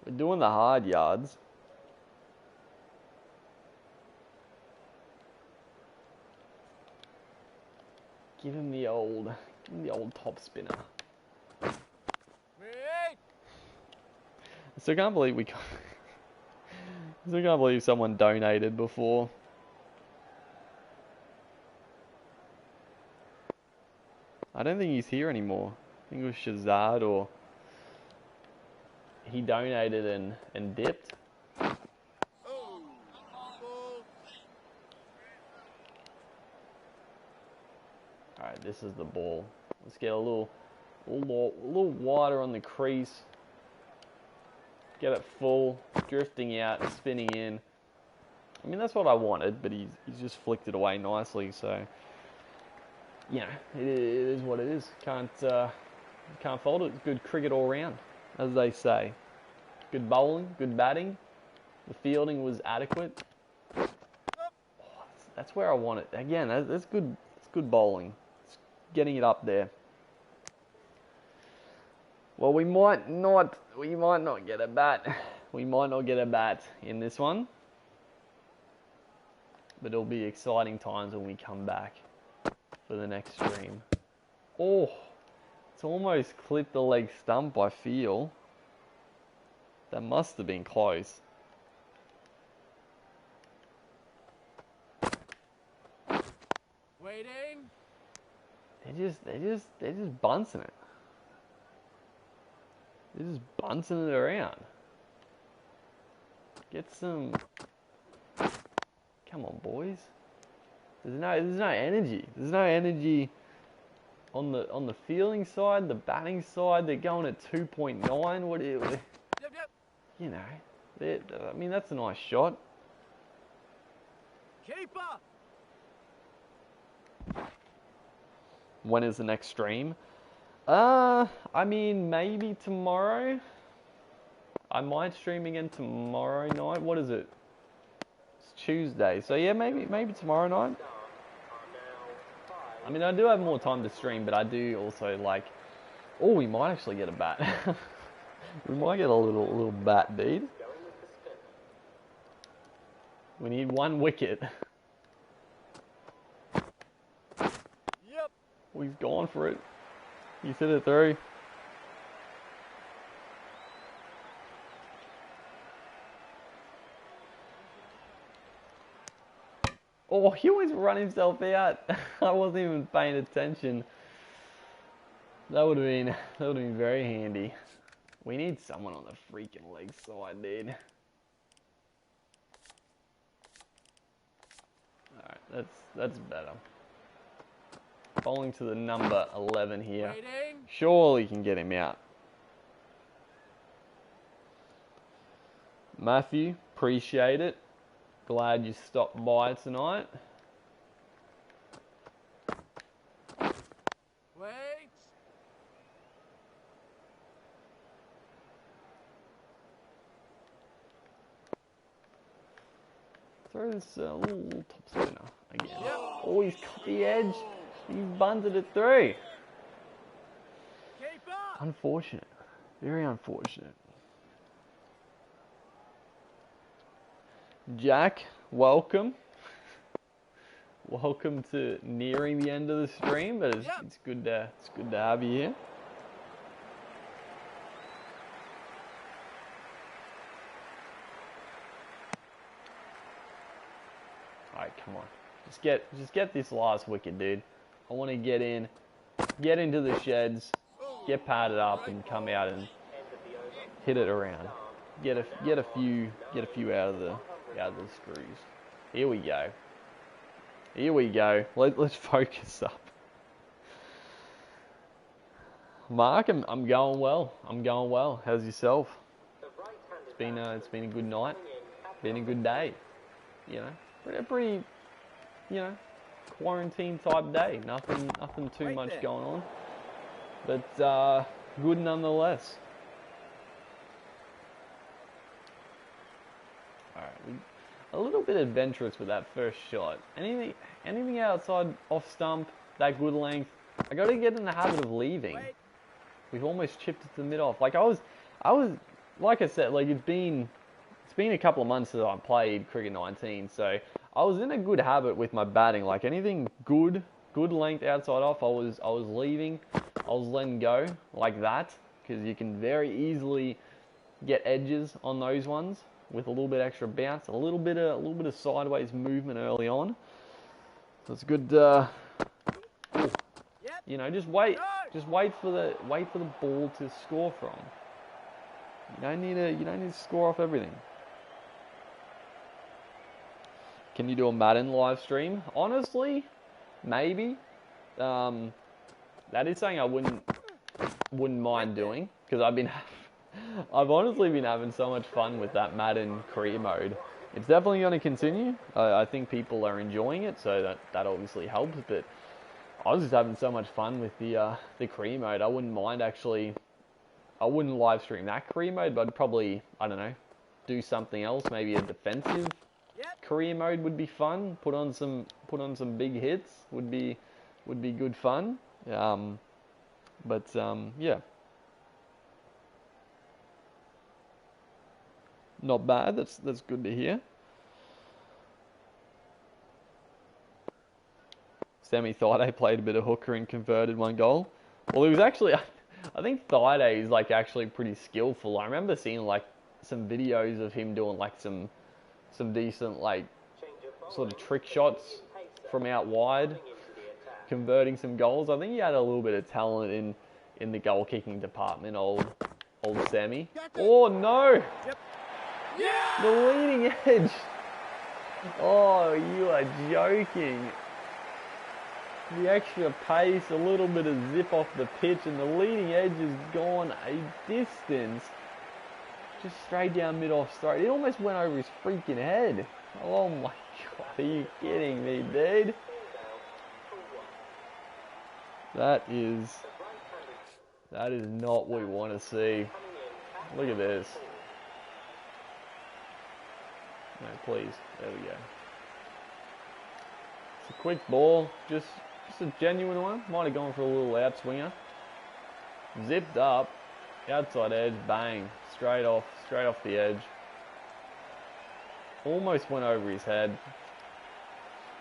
We're doing the hard yards. Give him the old top spinner. Wait. I still can't believe someone donated before. I don't think he's here anymore. I think it was Shazad, or he donated and dipped. Oh. Ball. Alright, this is the ball. Let's get a little wider on the crease. Get it full, drifting out, spinning in. I mean, that's what I wanted, but he's just flicked it away nicely, so you know, it is what it is. Can't fault it. It's good cricket all round, as they say. Good bowling, good batting. The fielding was adequate. Oh, that's where I want it. Again, that's good. It's good bowling. It's getting it up there. Well, we might not get a bat. We might not get a bat in this one. But it'll be exciting times when we come back for the next stream. Oh, it's almost clipped the leg stump, I feel. That must have been close. Waiting. They're just bouncing it. They're just bouncing it around. Get some. Come on, boys. There's no energy. There's no energy on the fielding side, the batting side. They're going at 2.9. What do you? Yep. You know, I mean, that's a nice shot. Keeper. When is the next stream? I mean, maybe tomorrow. I might stream again tomorrow night. What is it? It's Tuesday. So yeah, maybe tomorrow night. I mean, I do have more time to stream, but I do also like. Oh, we might actually get a bat. We might get a little bat, dude. We need 1 wicket. Yep. We've gone for it. He's hit it through. Oh, he always run himself out. I wasn't even paying attention. That would have been very handy. We need someone on the freaking leg side, dude. Alright, that's better. Bowling to the number 11 here. Waiting. Surely can get him out. Matthew, appreciate it. Glad you stopped by tonight. Wait. Throw this little top spinner again. Yep. Oh, he's cut the edge. He's bunted it through. Keeper. Unfortunate. Very unfortunate. Jack, welcome. Welcome to nearing the end of the stream, but it's good to have you here. Alright, come on. Just get this last wicket, dude. I want to get into the sheds, get padded up, and come out and hit it around. Get a few out of the screws. Here we go. Here we go. Let's focus up. Mark, I'm going well. I'm going well. How's yourself? It's been a good night. Been a good day. You know, pretty you know, quarantine type day. Nothing too much going on. But good nonetheless. Alright, a little bit adventurous with that first shot. Anything outside off stump, that good length, I got to get in the habit of leaving. Wait. We've almost chipped it to the mid-off. Like I was, like I said, like it's been a couple of months since I played cricket 19, so I was in a good habit with my batting. Like anything good length outside off, I was leaving, I was letting go like that, because you can very easily get edges on those ones with a little bit extra bounce, a little bit of sideways movement early on. So it's good. Yep. You know, just wait for the ball to score from. You don't need to score off everything. Can you do a Madden live stream? Honestly, maybe. That is something I wouldn't mind doing, because I've honestly been having so much fun with that Madden career mode. It's definitely going to continue. I think people are enjoying it, so that obviously helps. But I was just having so much fun with the career mode. I wouldn't mind actually. I wouldn't live stream that career mode, but I'd probably, I don't know, do something else. Maybe a defensive career mode would be fun. Put on some big hits would be good fun. Yeah. Not bad. That's good to hear. Sammy Thaiday played a bit of hooker and converted one goal. Well, it was actually, I think Thaiday is like actually pretty skillful. I remember seeing like some videos of him doing like some decent like sort of trick shots from out wide, converting some goals. I think he had a little bit of talent in the goal kicking department. Old Sammy. Oh no! Yep. Yeah! The leading edge. Oh, you are joking. The extra pace, a little bit of zip off the pitch, and the leading edge has gone a distance. Just straight down mid-off straight. It almost went over his freaking head. Oh my god, are you kidding me, dude? That is not what we want to see. Look at this. No, please. There we go. It's a quick ball, just a genuine one. Might have gone for a little outswinger. Zipped up, outside edge, bang, straight off the edge. Almost went over his head.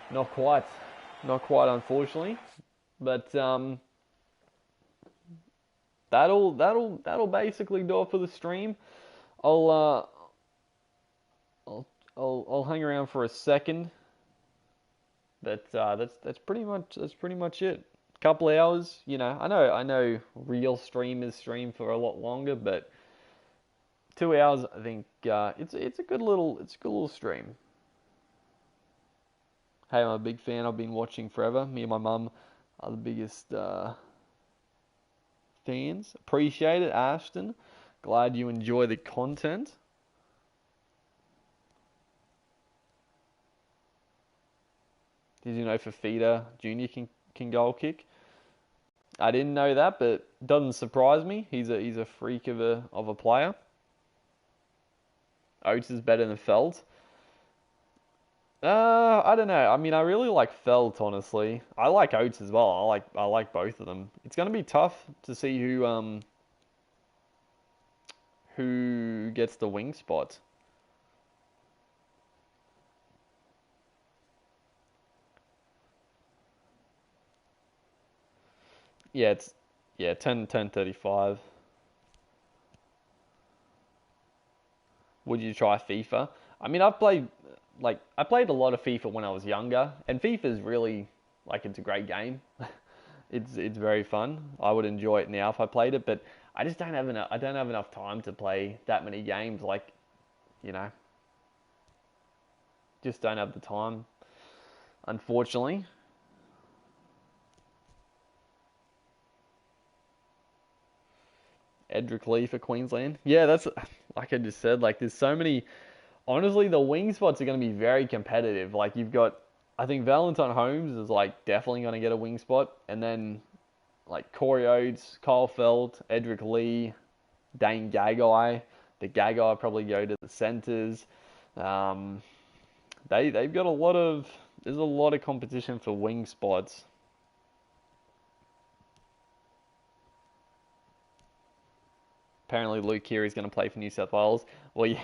Not quite, unfortunately. But that'll basically do it for the stream. I'll hang around for a second. But that's pretty much it. Couple hours, you know. I know real streamers stream for a lot longer, but 2 hours, I think it's a good little stream. Hey, I'm a big fan. I've been watching forever. Me and my mum are the biggest fans. Appreciate it, Ashton. Glad you enjoy the content. Did you know Fafita Jr. can goal kick? I didn't know that, but doesn't surprise me. He's a freak of a player. Oates is better than Felt. I don't know. I mean, I really like Felt, honestly. I like Oates as well. I like both of them. It's gonna be tough to see who gets the wing spot. Yeah, it's 10:35. Would you try FIFA? I mean, I played a lot of FIFA when I was younger, and FIFA's really it's a great game. It's very fun. I would enjoy it now if I played it, but I just don't have enough time to play that many games. Just don't have the time, unfortunately. Edric Lee for Queensland. Yeah, that's like I just said. There's so many. Honestly, the wing spots are going to be very competitive. You've got, I think Valentine Holmes is definitely going to get a wing spot, and then Corey Oates, Kyle Felt, Edric Lee, Dane Gagai. The Gagai probably go to the centres. they've got there's a lot of competition for wing spots. Apparently Luke Keary's going to play for New South Wales. Well, yeah,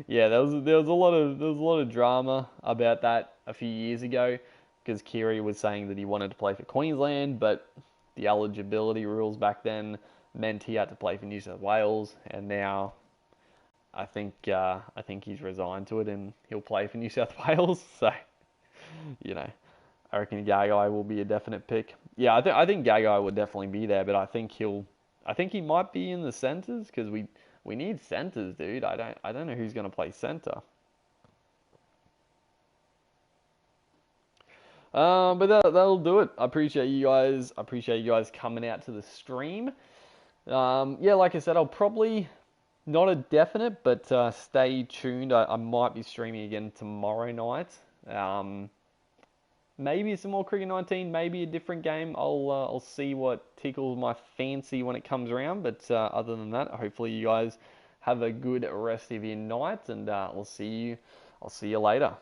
yeah, there was a lot of drama about that a few years ago because Keary was saying that he wanted to play for Queensland, but the eligibility rules back then meant he had to play for New South Wales, and now I think he's resigned to it and he'll play for New South Wales. So you know, I reckon Gagai will be a definite pick. Yeah, I think Gagai will definitely be there, but I think he might be in the centres because we need centres, dude. I don't know who's going to play centre. But that'll do it. I appreciate you guys. I appreciate you guys coming out to the stream. Yeah, like I said, I'll probably not a definite, but stay tuned. I might be streaming again tomorrow night. Maybe some more Cricket 19, maybe a different game. I'll see what tickles my fancy when it comes around. But other than that, hopefully you guys have a good rest of your night, and I'll see you later.